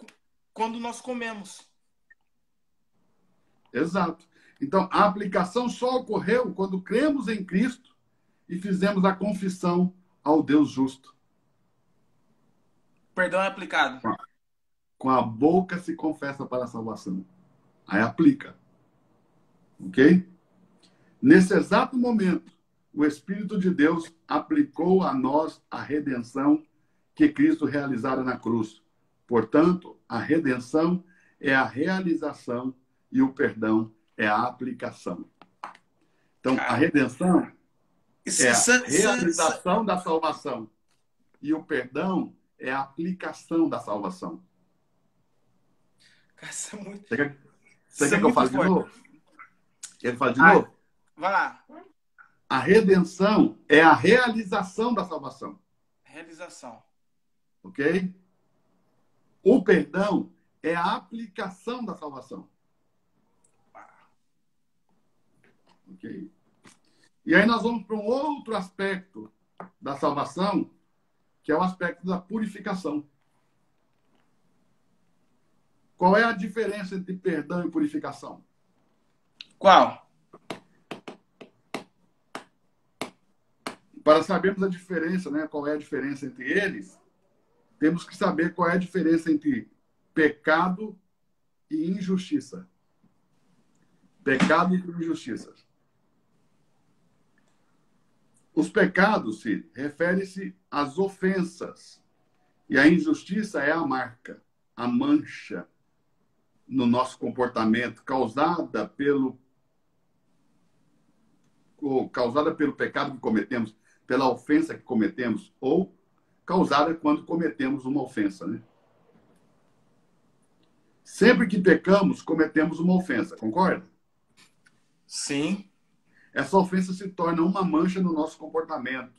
quando nós comemos. Exato. Então, a aplicação só ocorreu quando cremos em Cristo e fizemos a confissão ao Deus justo. Perdão é aplicado. Com a boca se confessa para a salvação. Aí aplica. Ok? Nesse exato momento, o Espírito de Deus aplicou a nós a redenção que Cristo realizara na cruz. Portanto, a redenção é a realização e o perdão é a aplicação. Então, a redenção é a realização da salvação e o perdão é a aplicação da salvação. Isso é muito... Você quer que eu fale de novo? Quer que eu fale de novo? Vai lá. A redenção é a realização da salvação. Realização. Ok? O perdão é a aplicação da salvação. Ok? E aí nós vamos para um outro aspecto da salvação, que é o aspecto da purificação. Qual é a diferença entre perdão e purificação? Qual? Para sabermos a diferença, né, qual é a diferença entre eles, temos que saber qual é a diferença entre pecado e injustiça. Pecado e injustiça. Os pecados se refere-se às ofensas e a injustiça é a marca, a mancha no nosso comportamento causada pelo pecado que cometemos, pela ofensa que cometemos ou causada quando cometemos uma ofensa, né? Sempre que pecamos, cometemos uma ofensa, concorda? Sim. Essa ofensa se torna uma mancha no nosso comportamento.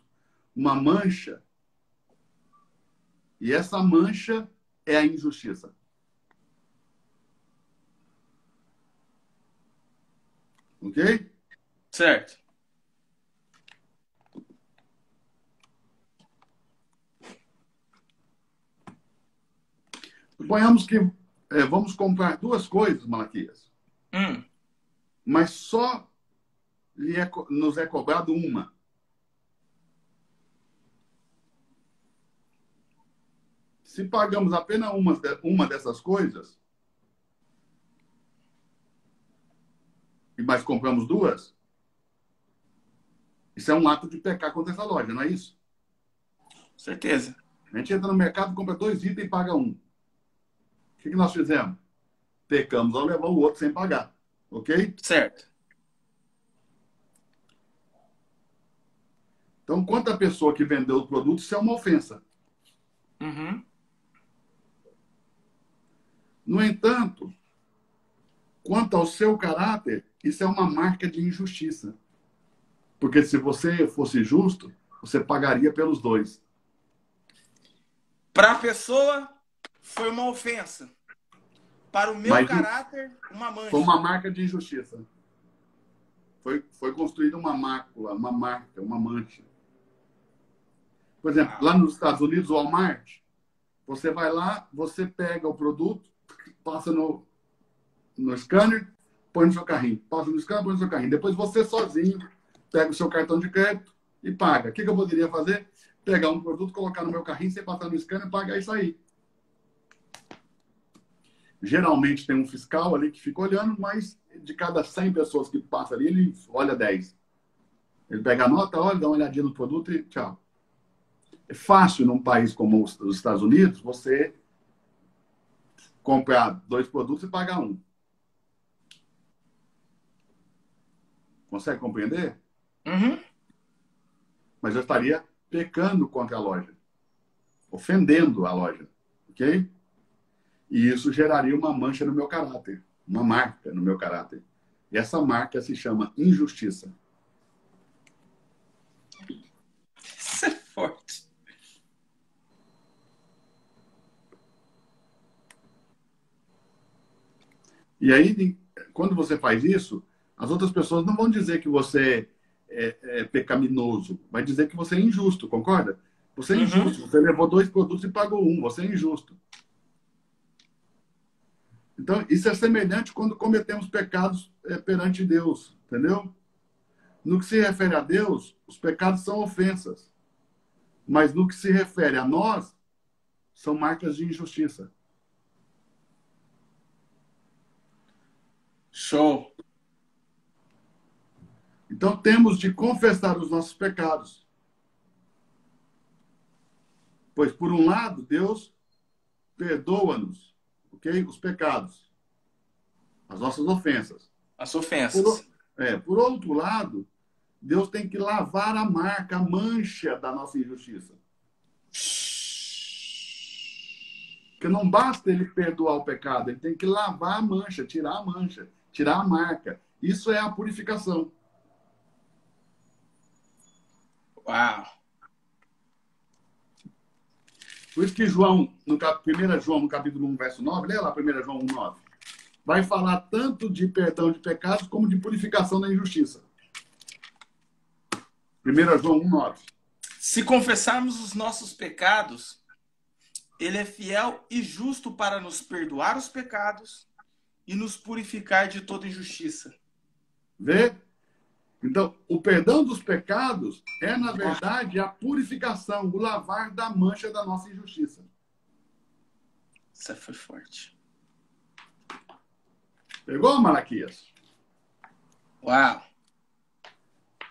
Uma mancha. E essa mancha é a injustiça. Ok? Certo. Suponhamos que vamos comprar duas coisas, Malaquias. Mas só nos é cobrado uma. Se pagamos apenas uma dessas coisas, mas compramos duas, isso é um ato de pecar contra essa loja, não é isso? Certeza. A gente entra no mercado, compra 2 itens e paga um. O que nós fizemos? Pecamos ao levar o outro sem pagar. Ok? Certo. Então, quanto à pessoa que vendeu o produto, isso é uma ofensa. No entanto, quanto ao seu caráter, isso é uma marca de injustiça. Porque se você fosse justo, você pagaria pelos dois. Para a pessoa, foi uma ofensa. Para o meu caráter, uma mancha. Foi uma marca de injustiça. Foi construída uma mácula, uma marca, uma mancha. Por exemplo, lá nos Estados Unidos, o Walmart, você vai lá, você pega o produto, passa no scanner, põe no seu carrinho. Passa no scanner, põe no seu carrinho. Depois você sozinho pega o seu cartão de crédito e paga. O que eu poderia fazer? Pegar um produto, colocar no meu carrinho, você passar no scanner, pagar e sair. Geralmente tem um fiscal ali que fica olhando, mas de cada 100 pessoas que passa ali, ele olha 10. Ele pega a nota, olha, dá uma olhadinha no produto e tchau. É fácil num país como os Estados Unidos você comprar 2 produtos e pagar um. Consegue compreender? Mas eu estaria pecando contra a loja. Ofendendo a loja. Ok? E isso geraria uma mancha no meu caráter. Uma marca no meu caráter. E essa marca se chama injustiça. Isso é forte. E aí, quando você faz isso, as outras pessoas não vão dizer que você é pecaminoso. Vai dizer que você é injusto, concorda? Você é injusto. Você levou 2 produtos e pagou um. Você é injusto. Então, isso é semelhante quando cometemos pecados perante Deus, entendeu? No que se refere a Deus, os pecados são ofensas. Mas no que se refere a nós, são marcas de injustiça. Show. Então, temos de confessar os nossos pecados. Pois, por um lado, Deus perdoa-nos, ok? Os pecados, as nossas ofensas. As ofensas. Por outro lado, Deus tem que lavar a marca, a mancha da nossa injustiça. Porque não basta ele perdoar o pecado, ele tem que lavar a mancha, tirar a marca. Isso é a purificação. Uau! Por isso que João, 1 João, no capítulo 1, verso 9, lê lá 1 João 1, 9. Vai falar tanto de perdão de pecados como de purificação da injustiça. 1 João 1, 9. Se confessarmos os nossos pecados, ele é fiel e justo para nos perdoar os pecados e nos purificar de toda injustiça. Vê? Então, o perdão dos pecados é, na verdade, a purificação, o lavar da mancha da nossa injustiça. Isso foi forte. Pegou, Malaquias? Uau!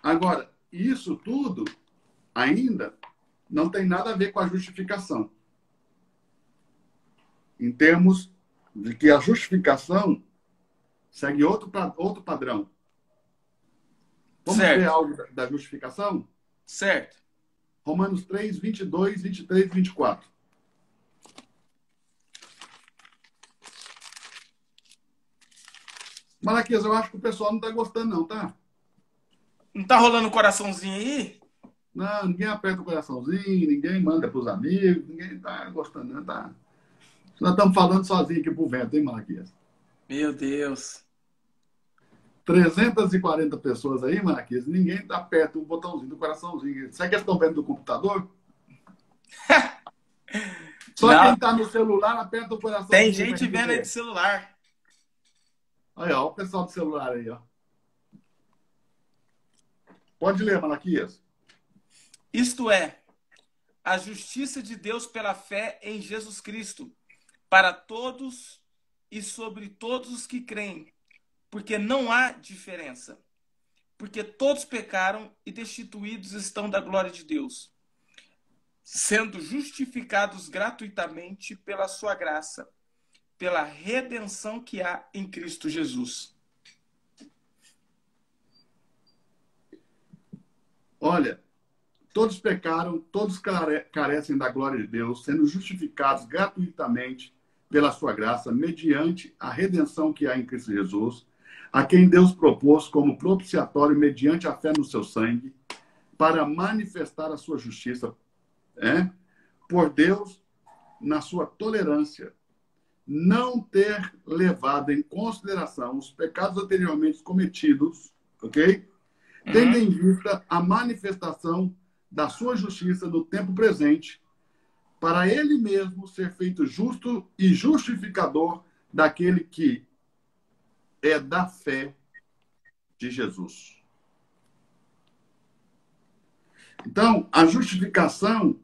Agora, isso tudo ainda não tem nada a ver com a justificação. Em termos de que a justificação segue outro padrão. Vamos ver algo da justificação? Certo. Romanos 3, 22, 23 e 24. Malaquias, eu acho que o pessoal não está gostando não, tá? Não tá rolando coraçãozinho aí? Não, ninguém aperta o coraçãozinho, ninguém manda para os amigos, ninguém está gostando não, tá? Nós estamos falando sozinho aqui pro vento, hein, Malaquias? Meu Deus. 340 pessoas aí, Malaquias, ninguém aperta o botãozinho do coraçãozinho. Será que eles estão vendo do computador? Só não. Quem está no celular aperta o coraçãozinho. Tem gente vendo aí de celular. Aí, ó, o pessoal do celular aí, ó. Pode ler, Malaquias. Isto é, a justiça de Deus pela fé em Jesus Cristo, para todos e sobre todos os que creem, porque não há diferença. Porque todos pecaram e destituídos estão da glória de Deus, sendo justificados gratuitamente pela sua graça, pela redenção que há em Cristo Jesus. Olha, todos pecaram, todos carecem da glória de Deus, sendo justificados gratuitamente pela sua graça, mediante a redenção que há em Cristo Jesus, a quem Deus propôs como propiciatório mediante a fé no seu sangue, para manifestar a sua justiça, por Deus, na sua tolerância, não ter levado em consideração os pecados anteriormente cometidos, ok? Tendo em vista a manifestação da sua justiça no tempo presente, para ele mesmo ser feito justo e justificador daquele que é da fé de Jesus. Então, a justificação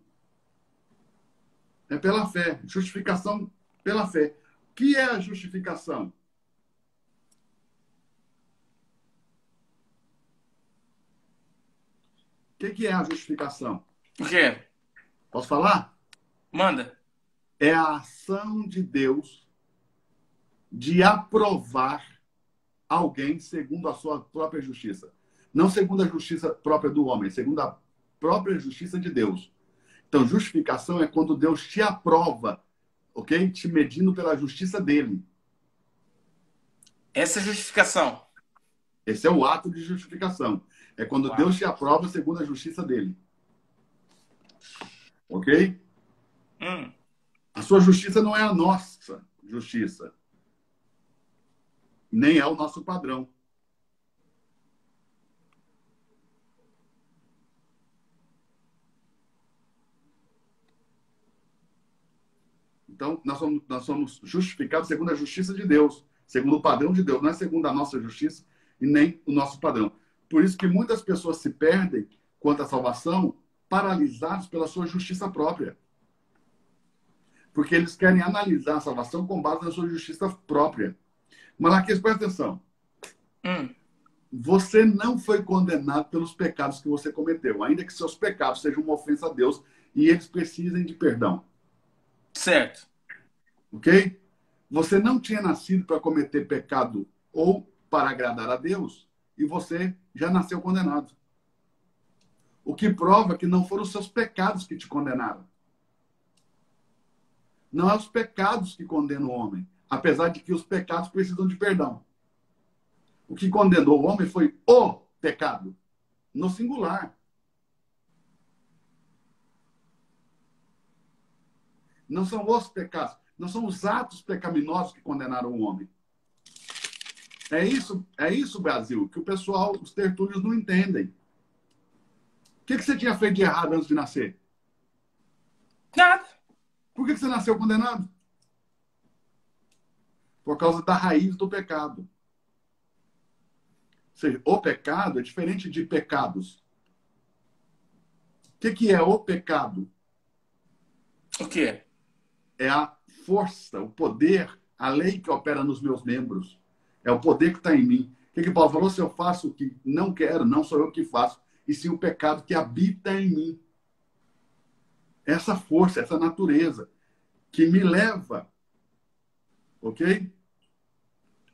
é pela fé. Justificação pela fé. O que é a justificação? O que é a justificação? O quê? Posso falar? Manda. É a ação de Deus de aprovar alguém segundo a sua própria justiça. Não segundo a justiça própria do homem, segundo a própria justiça de Deus. Então, justificação é quando Deus te aprova, ok? Te medindo pela justiça dele. Essa é a justificação. Esse é o ato de justificação. É quando Deus te aprova segundo a justiça dele. Ok? A sua justiça não é a nossa justiça. Nem é o nosso padrão. Então, nós somos justificados segundo a justiça de Deus, segundo o padrão de Deus, não é segundo a nossa justiça e nem o nosso padrão. Por isso que muitas pessoas se perdem quanto à salvação, paralisados pela sua justiça própria. Porque eles querem analisar a salvação com base na sua justiça própria. Malaquias, presta atenção. você não foi condenado pelos pecados que você cometeu, ainda que seus pecados sejam uma ofensa a Deus e eles precisem de perdão. Certo. Ok? Você não tinha nascido para cometer pecado ou para agradar a Deus e você já nasceu condenado. O que prova que não foram os seus pecados que te condenaram. Não é os pecados que condenam o homem, apesar de que os pecados precisam de perdão. O que condenou o homem foi o pecado, no singular. Não são os pecados, não são os atos pecaminosos que condenaram o homem. É isso, Brasil, que o pessoal, os tertúlios não entendem. O que você tinha feito de errado antes de nascer? Nada. Por que você nasceu condenado? Por causa da raiz do pecado. Ou seja, o pecado é diferente de pecados. O que é o pecado? O quê? É a força, o poder, a lei que opera nos meus membros. É o poder que está em mim. O que Paulo falou? Se eu faço o que não quero, não sou eu que faço, e sim o pecado que habita em mim. Essa força, essa natureza que me leva, ok?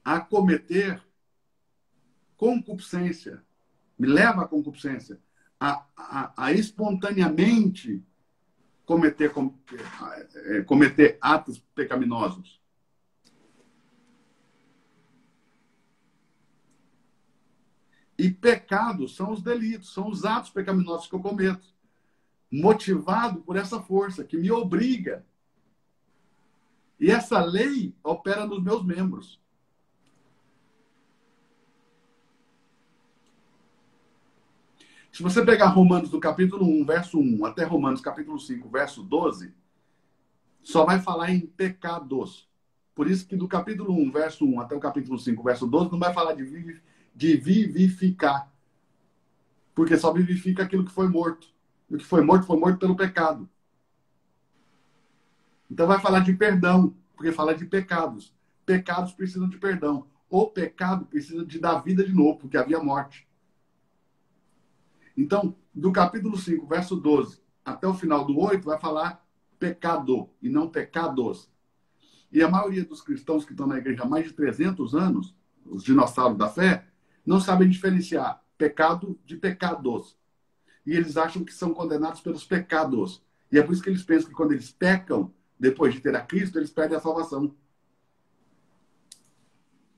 A cometer concupiscência, me leva à concupiscência, a espontaneamente cometer atos pecaminosos. E pecados são os delitos, são os atos pecaminosos que eu cometo, motivado por essa força que me obriga. E essa lei opera nos meus membros. Se você pegar Romanos do capítulo 1, verso 1, até Romanos capítulo 5, verso 12, só vai falar em pecados. Por isso que do capítulo 1, verso 1 até o capítulo 5, verso 12, não vai falar de vivificar. Porque só vivifica aquilo que foi morto. E o que foi morto pelo pecado. Então vai falar de perdão, porque fala de pecados. Pecados precisam de perdão. O pecado precisa de dar vida de novo, porque havia morte. Então, do capítulo 5, verso 12, até o final do 8, vai falar pecado e não pecados. E a maioria dos cristãos que estão na igreja há mais de 300 anos, os dinossauros da fé, não sabem diferenciar pecado de pecados. E eles acham que são condenados pelos pecados. E é por isso que eles pensam que quando eles pecam, depois de ter a Cristo, eles perdem a salvação.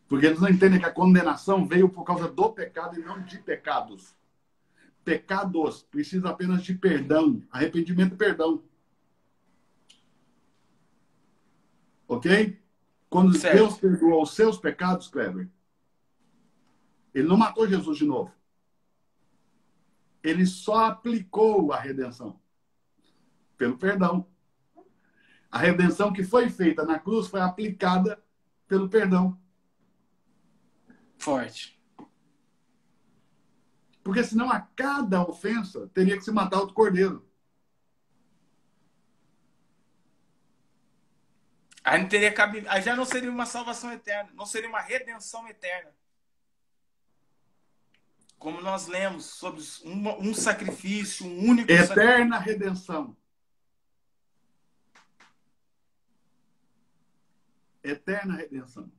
Porque eles não entendem que a condenação veio por causa do pecado e não de pecados. Pecados precisa apenas de perdão, arrependimento e perdão. Ok? Quando Certo. Deus perdoou os seus pecados, Kleber, ele não matou Jesus de novo. Ele só aplicou a redenção pelo perdão. A redenção que foi feita na cruz foi aplicada pelo perdão. Forte. Porque senão a cada ofensa teria que se matar outro cordeiro. Aí não teria cabido. Aí já não seria uma salvação eterna, não seria uma redenção eterna. Como nós lemos sobre um sacrifício, um único Eterna sacrifício. redenção. Eterna redenção.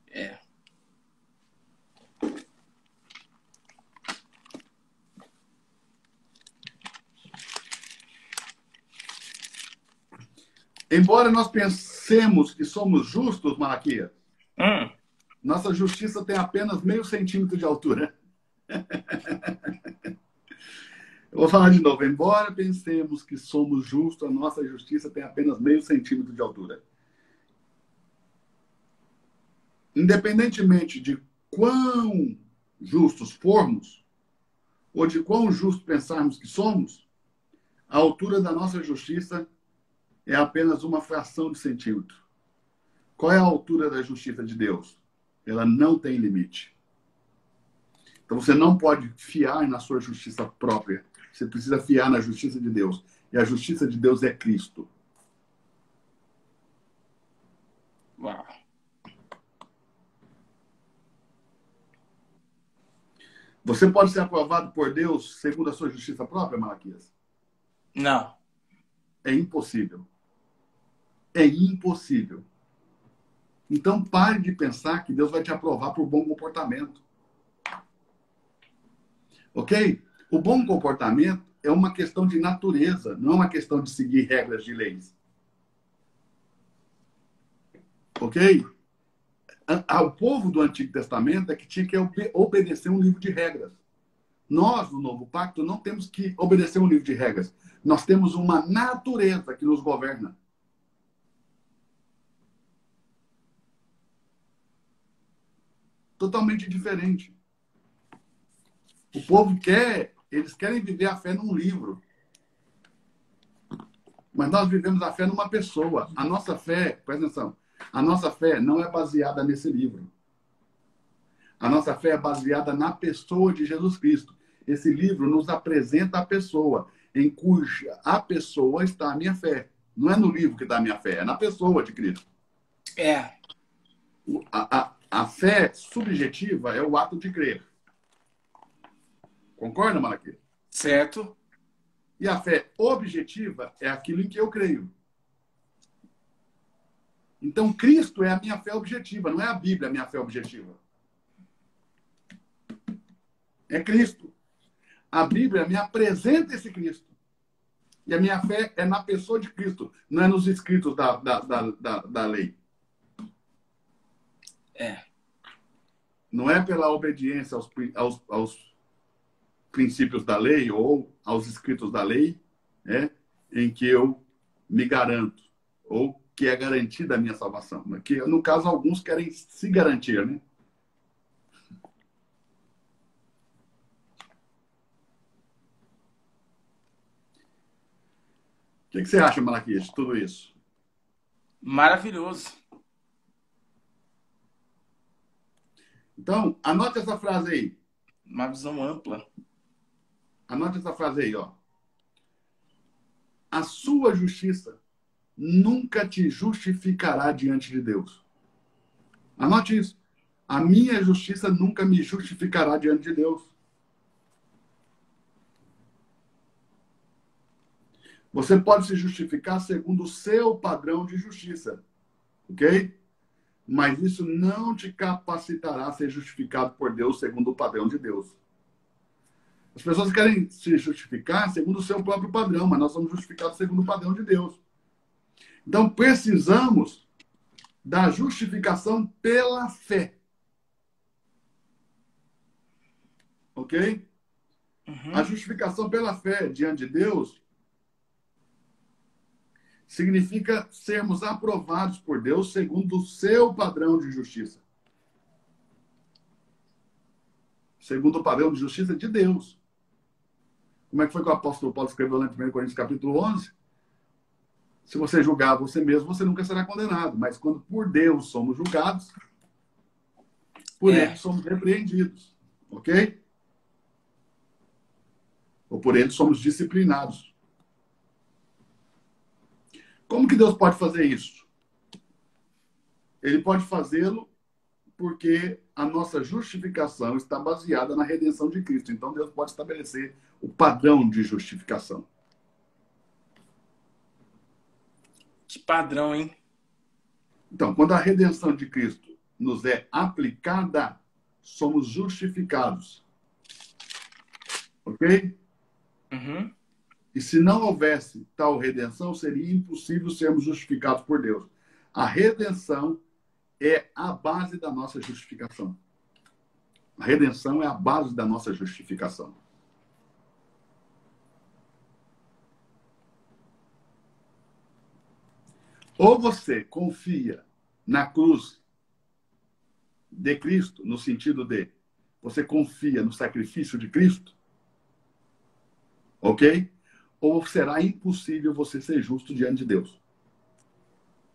É. Embora nós pensemos que somos justos, Malaquias, Hum. nossa justiça tem apenas meio centímetro de altura. Eu vou falar de novo. Embora pensemos que somos justos, a nossa justiça tem apenas meio centímetro de altura. Independentemente de quão justos formos, ou de quão justos pensarmos que somos, a altura da nossa justiça é apenas uma fração de centímetro. Qual é a altura da justiça de Deus? Ela não tem limite. Então você não pode fiar na sua justiça própria. Você precisa fiar na justiça de Deus. E a justiça de Deus é Cristo. Uau. Você pode ser aprovado por Deus segundo a sua justiça própria, Malaquias? Não. É impossível. É impossível. Então, pare de pensar que Deus vai te aprovar por bom comportamento. Ok? O bom comportamento é uma questão de natureza, não é uma questão de seguir regras de leis. Ok? O povo do Antigo Testamento é que tinha que obedecer um livro de regras. Nós, no Novo Pacto, não temos que obedecer um livro de regras. Nós temos uma natureza que nos governa. Totalmente diferente. O povo eles querem viver a fé num livro. Mas nós vivemos a fé numa pessoa. A nossa fé, presta atenção, a nossa fé não é baseada nesse livro. A nossa fé é baseada na pessoa de Jesus Cristo. Esse livro nos apresenta a pessoa, em cuja a pessoa está a minha fé. Não é no livro que está a minha fé, é na pessoa de Cristo. É. A fé subjetiva é o ato de crer. Concorda, Malaquias? Certo. E a fé objetiva é aquilo em que eu creio. Então, Cristo é a minha fé objetiva, não é a Bíblia a minha fé objetiva. É Cristo. A Bíblia me apresenta esse Cristo. E a minha fé é na pessoa de Cristo, não é nos escritos da lei. É. Não é pela obediência aos princípios da lei ou aos escritos da lei, em que eu me garanto, ou que é garantida a minha salvação. Que, no caso, alguns querem se garantir, né? O que você acha, Malaquias, de tudo isso? Maravilhoso. Então, anote essa frase aí. Uma visão ampla. Anote essa frase aí, ó. A sua justiça nunca te justificará diante de Deus. Anote isso. A minha justiça nunca me justificará diante de Deus. Você pode se justificar segundo o seu padrão de justiça. Ok? Mas isso não te capacitará a ser justificado por Deus segundo o padrão de Deus. As pessoas querem se justificar segundo o seu próprio padrão, mas nós somos justificados segundo o padrão de Deus. Então, precisamos da justificação pela fé. Ok? Uhum. A justificação pela fé diante de Deus significa sermos aprovados por Deus segundo o seu padrão de justiça. Segundo o padrão de justiça de Deus. Como é que foi que o apóstolo Paulo escreveu lá em 1 Coríntios capítulo 11? Se você julgar você mesmo, você nunca será condenado. Mas quando por Deus somos julgados, por ele somos repreendidos. Ok? Ou por ele somos disciplinados. Como que Deus pode fazer isso? Ele pode fazê-lo porque a nossa justificação está baseada na redenção de Cristo. Então, Deus pode estabelecer o padrão de justificação. Que padrão, hein? Então, quando a redenção de Cristo nos é aplicada, somos justificados. Ok? Uhum. E se não houvesse tal redenção, seria impossível sermos justificados por Deus. A redenção é a base da nossa justificação. A redenção é a base da nossa justificação. Ou você confia na cruz de Cristo, no sentido de você confia no sacrifício de Cristo, ok? Ou será impossível você ser justo diante de Deus.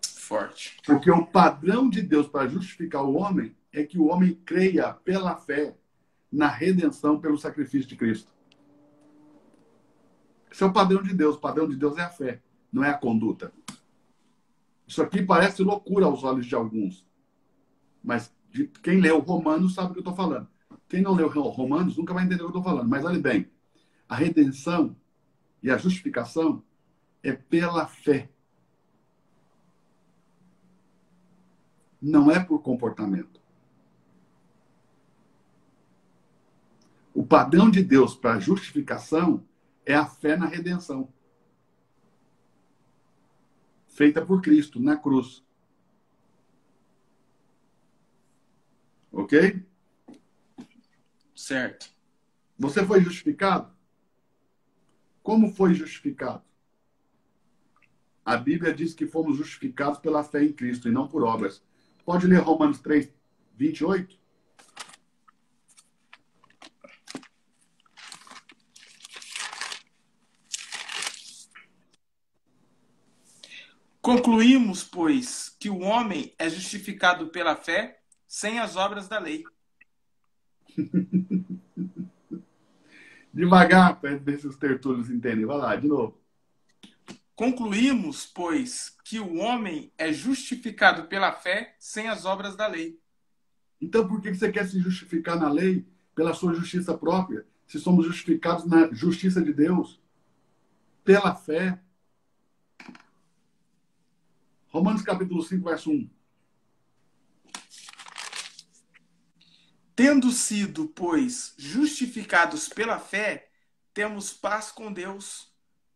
Forte. Porque o padrão de Deus para justificar o homem é que o homem creia pela fé na redenção pelo sacrifício de Cristo. Esse é o padrão de Deus. O padrão de Deus é a fé, não é a conduta. Isso aqui parece loucura aos olhos de alguns. Mas quem leu Romanos sabe o que eu estou falando. Quem não leu Romanos nunca vai entender o que eu estou falando. Mas olha bem, a redenção e a justificação é pela fé. Não é por comportamento. O padrão de Deus para a justificação é a fé na redenção. Feita por Cristo na cruz. Ok? Certo. Você foi justificado? Como foi justificado? A Bíblia diz que fomos justificados pela fé em Cristo e não por obras. Pode ler Romanos 3, 28? Concluímos, pois, que o homem é justificado pela fé sem as obras da lei. Devagar, para ver se os tertúlios entendem. Vai lá, de novo. Concluímos, pois, que o homem é justificado pela fé sem as obras da lei. Então, por que você quer se justificar na lei pela sua justiça própria? Se somos justificados na justiça de Deus, pela fé. Romanos capítulo 5, verso 1. Tendo sido, pois, justificados pela fé, temos paz com Deus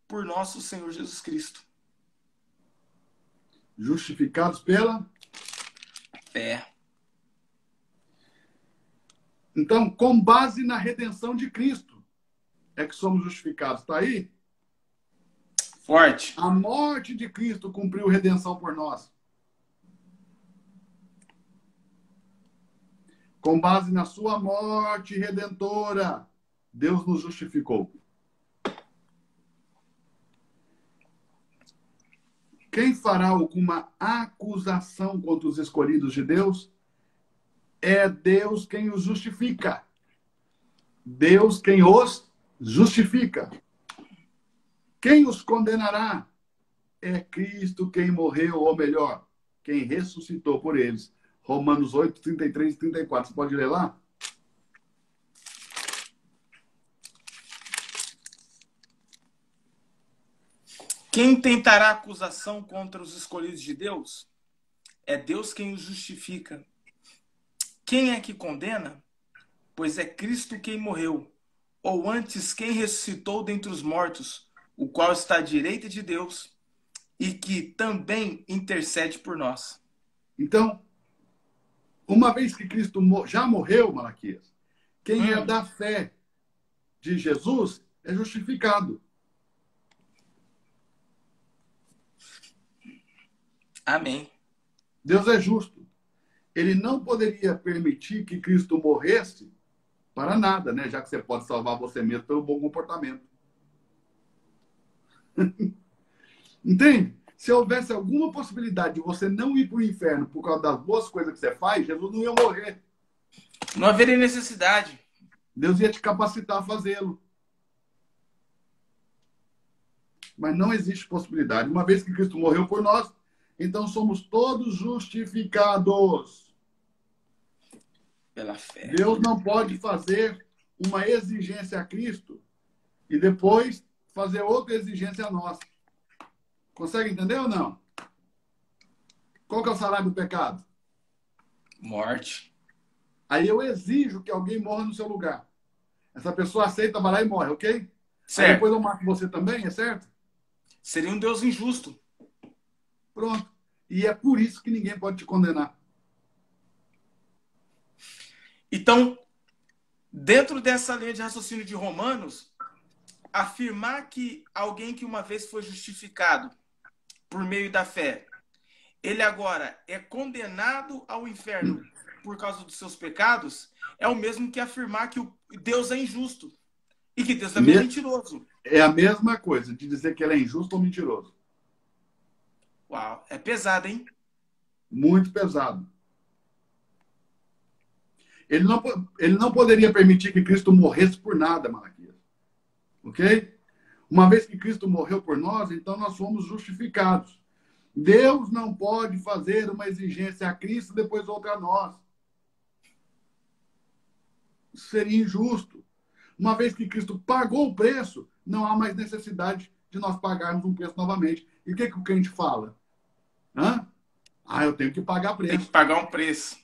por nosso Senhor Jesus Cristo. Justificados pela Fé. Então, com base na redenção de Cristo, é que somos justificados. Está aí? Forte. A morte de Cristo cumpriu redenção por nós. Com base na sua morte redentora, Deus nos justificou. Quem fará alguma acusação contra os escolhidos de Deus? É Deus quem os justifica. Deus quem os justifica. Quem os condenará? É Cristo quem morreu, ou melhor, quem ressuscitou por eles. Romanos 8, 33 e 34. Você pode ler lá? Quem tentará acusação contra os escolhidos de Deus? É Deus quem os justifica. Quem é que condena? Pois é Cristo quem morreu, ou antes quem ressuscitou dentre os mortos, o qual está à direita de Deus e que também intercede por nós. Então, uma vez que Cristo já morreu, Malaquias, quem é da fé de Jesus é justificado. Amém. Deus é justo. Ele não poderia permitir que Cristo morresse para nada, né? Já que você pode salvar você mesmo pelo bom comportamento. Entende? Se houvesse alguma possibilidade de você não ir para o inferno por causa das boas coisas que você faz, Jesus não ia morrer. Não haveria necessidade. Deus ia te capacitar a fazê-lo. Mas não existe possibilidade. Uma vez que Cristo morreu por nós, então somos todos justificados. Pela fé. Deus não pode fazer uma exigência a Cristo e depois fazer outra exigência a nós. Consegue entender ou não? Qual que é o salário do pecado? Morte. Aí eu exijo que alguém morra no seu lugar. Essa pessoa aceita, vai lá e morre, ok? Certo. Aí depois eu mato você também, é certo? Seria um Deus injusto. Pronto. E é por isso que ninguém pode te condenar. Então, dentro dessa linha de raciocínio de Romanos, afirmar que alguém que uma vez foi justificado por meio da fé, ele agora é condenado ao inferno por causa dos seus pecados, é o mesmo que afirmar que Deus é injusto e que Deus também é mentiroso. É a mesma coisa de dizer que ele é injusto ou mentiroso. Uau, é pesado, hein? Muito pesado. Ele não poderia permitir que Cristo morresse por nada, Malaquias. Ok? Uma vez que Cristo morreu por nós, então nós fomos justificados. Deus não pode fazer uma exigência a Cristo e depois outra a nós. seria injusto. Uma vez que Cristo pagou o preço, não há mais necessidade de nós pagarmos um preço novamente. E o que o crente fala? Hã? Eu tenho que pagar Tem que preço. pagar um preço.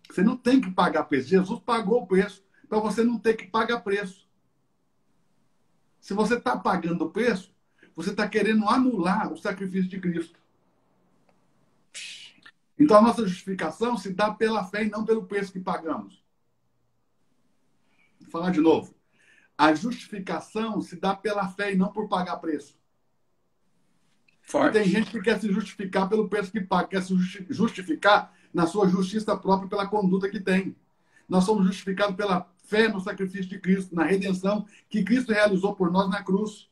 Você não tem que pagar preço. Jesus pagou o preço para você não ter que pagar preço. Se você está pagando o preço, você está querendo anular o sacrifício de Cristo. Então, a nossa justificação se dá pela fé e não pelo preço que pagamos. Vou falar de novo. A justificação se dá pela fé e não por pagar preço. Forte. E tem gente que quer se justificar pelo preço que paga, quer se justificar na sua justiça própria pela conduta que tem. Nós somos justificados pela fé no sacrifício de Cristo, na redenção que Cristo realizou por nós na cruz.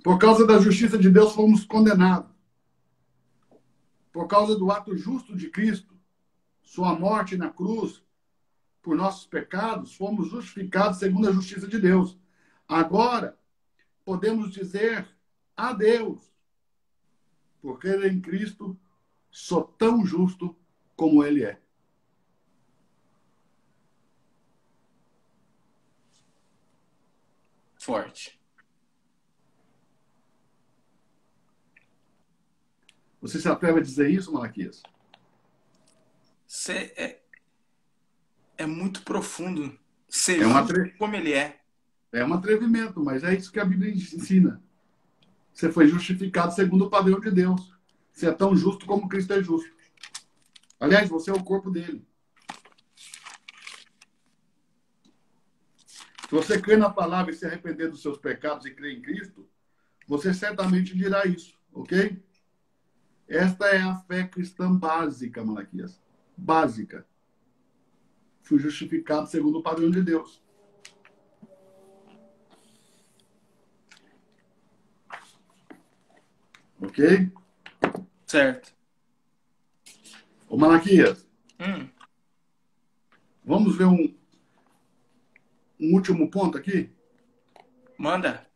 Por causa da justiça de Deus, fomos condenados. Por causa do ato justo de Cristo, sua morte na cruz, por nossos pecados, fomos justificados segundo a justiça de Deus. Agora, podemos dizer a Deus, porque em Cristo sou tão justo como Ele é. Forte. Você se atreve a dizer isso, Malaquias? Você é muito profundo. Ser É como ele é. É um atrevimento, mas é isso que a Bíblia ensina. Você foi justificado segundo o padrão de Deus. Você é tão justo como Cristo é justo. Aliás, você é o corpo dele. Se você crer na palavra e se arrepender dos seus pecados e crer em Cristo, você certamente dirá isso, ok? Esta é a fé cristã básica, Malaquias. Básica. Fui justificado segundo o padrão de Deus. Ok? Certo. Ô, Malaquias, Hum. vamos ver um último ponto aqui? Manda.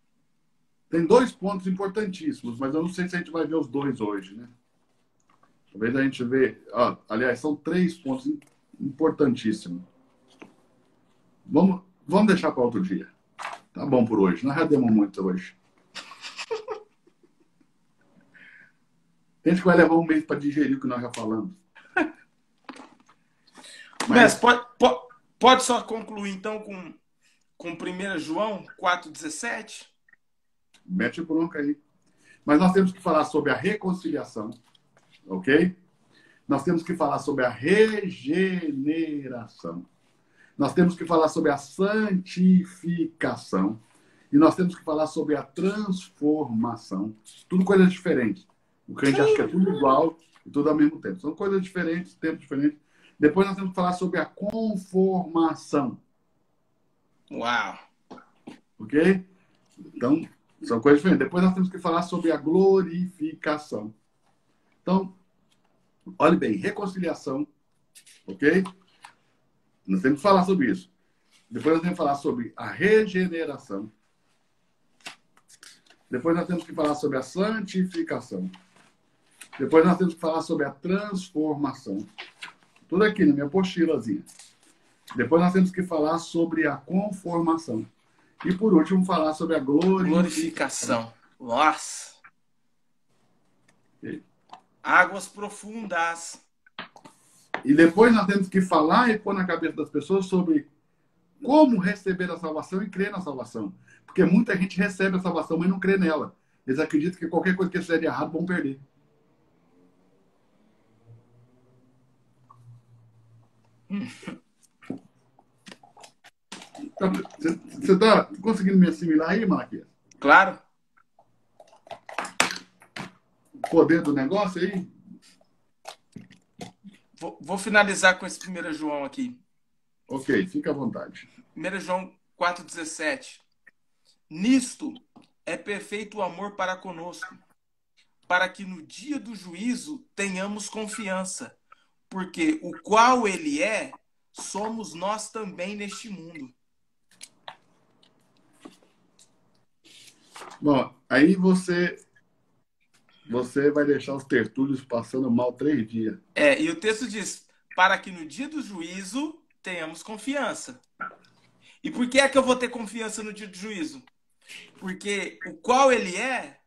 Tem 2 pontos importantíssimos, mas eu não sei se a gente vai ver os 2 hoje, né? Talvez a gente vê... aliás, são 3 pontos importantíssimos. Vamos deixar para outro dia. Tá bom por hoje. Nós já demos muito hoje. Tem gente que vai levar um mês para digerir o que nós já falamos. Mas pode só concluir, então, com 1 João 4,17? Mete bronca aí. Mas nós temos que falar sobre a reconciliação, ok? Nós temos que falar sobre a regeneração. Nós temos que falar sobre a santificação. E nós temos que falar sobre a transformação. Tudo coisas diferentes. O crente acha que é tudo igual e tudo ao mesmo tempo. São coisas diferentes, tempos diferentes. Depois nós temos que falar sobre a conformação. Uau! Ok? Então, são coisas diferentes. Depois nós temos que falar sobre a glorificação. Então, olhe bem, reconciliação. Ok? Nós temos que falar sobre isso. Depois nós temos que falar sobre a regeneração. Depois nós temos que falar sobre a santificação. Depois nós temos que falar sobre a transformação. Tudo aqui na minha apostilazinha. Depois nós temos que falar sobre a conformação. E por último, falar sobre a glorificação. Nossa! Okay. Águas profundas. E depois nós temos que falar e pôr na cabeça das pessoas sobre como receber a salvação e crer na salvação. Porque muita gente recebe a salvação, mas não crê nela. Eles acreditam que qualquer coisa que eles fizerem errado vão perder. Você está conseguindo me assimilar aí, Malaquias? Claro. O poder do negócio aí? Vou finalizar com esse 1 João aqui. Ok, fica à vontade. 1 João 4,17. Nisto é perfeito o amor para conosco, para que no dia do juízo tenhamos confiança, porque o qual ele é, somos nós também neste mundo. Bom, aí você Você vai deixar os tertúlios passando mal 3 dias. E o texto diz, para que no dia do juízo tenhamos confiança. E por que é que eu vou ter confiança no dia do juízo? Porque o qual ele é,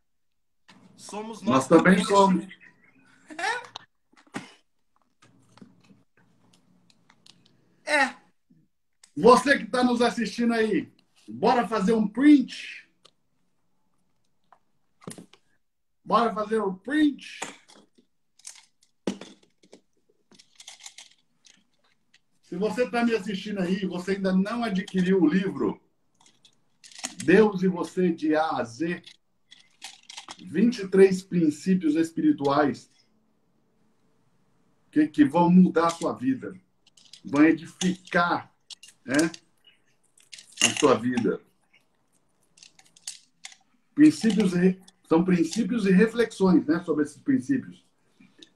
somos Nós também somos. Você que está nos assistindo aí, bora fazer um print? Bora fazer um print? Se você está me assistindo aí e você ainda não adquiriu o livro Deus e Você de A a Z, 23 princípios espirituais que vão mudar a sua vida, vão edificar, né, a sua vida. São princípios e reflexões, né, sobre esses princípios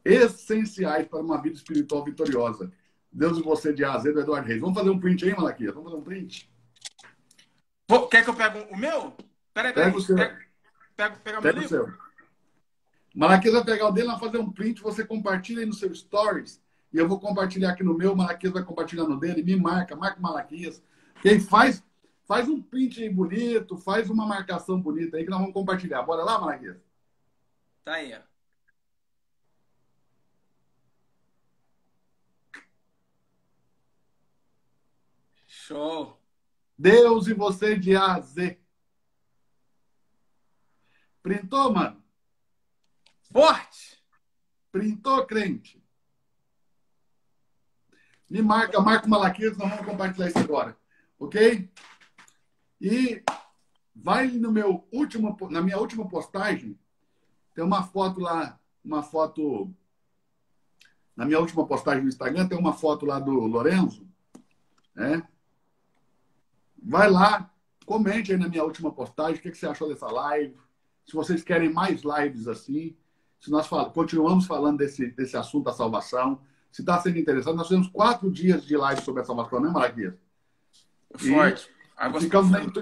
essenciais para uma vida espiritual vitoriosa. Deus e Você de A a Z, do Eduardo Reis. Vamos fazer um print aí, Malaquias? Vamos fazer um print? Quer que eu pegue o meu? Peraí. Pega o seu. Pega meu livro? Malaquias vai pegar o dele, vai fazer um print, você compartilha aí no seu stories, e eu vou compartilhar aqui no meu, Malaquias vai compartilhar no dele, me marca o Malaquias. Quem faz um print aí bonito, faz uma marcação bonita aí que nós vamos compartilhar. Bora lá, Malaquias? Tá aí, ó. Show. Deus e Você de A a Z. Printou, mano? Forte! Printou, crente? Me marca o Malaquias, nós vamos compartilhar isso agora. Ok? E vai no na minha última postagem, tem uma foto lá, na minha última postagem no Instagram, tem uma foto lá do Lorenzo, né? Vai lá, comente aí na minha última postagem o que você achou dessa live. Se vocês querem mais lives assim, se nós continuamos falando desse assunto da salvação, se está sendo interessante, nós temos 4 dias de live sobre a salvação, né, Malaquias? Forte.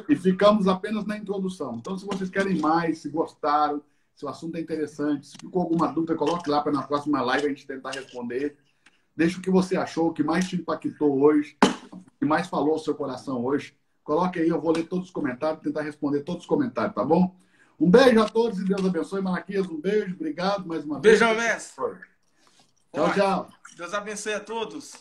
E ficamos apenas na introdução. Então, se vocês querem mais, se gostaram, se o assunto é interessante, se ficou alguma dúvida, coloque lá para na próxima live a gente tentar responder. Deixa o que você achou, o que mais te impactou hoje, o que mais falou ao seu coração hoje. Coloque aí, eu vou ler todos os comentários, tentar responder todos os comentários, tá bom? Um beijo a todos e Deus abençoe. Malaquias, um beijo, obrigado mais uma vez. Beijão, mestre. Tchau, tchau. Deus abençoe a todos.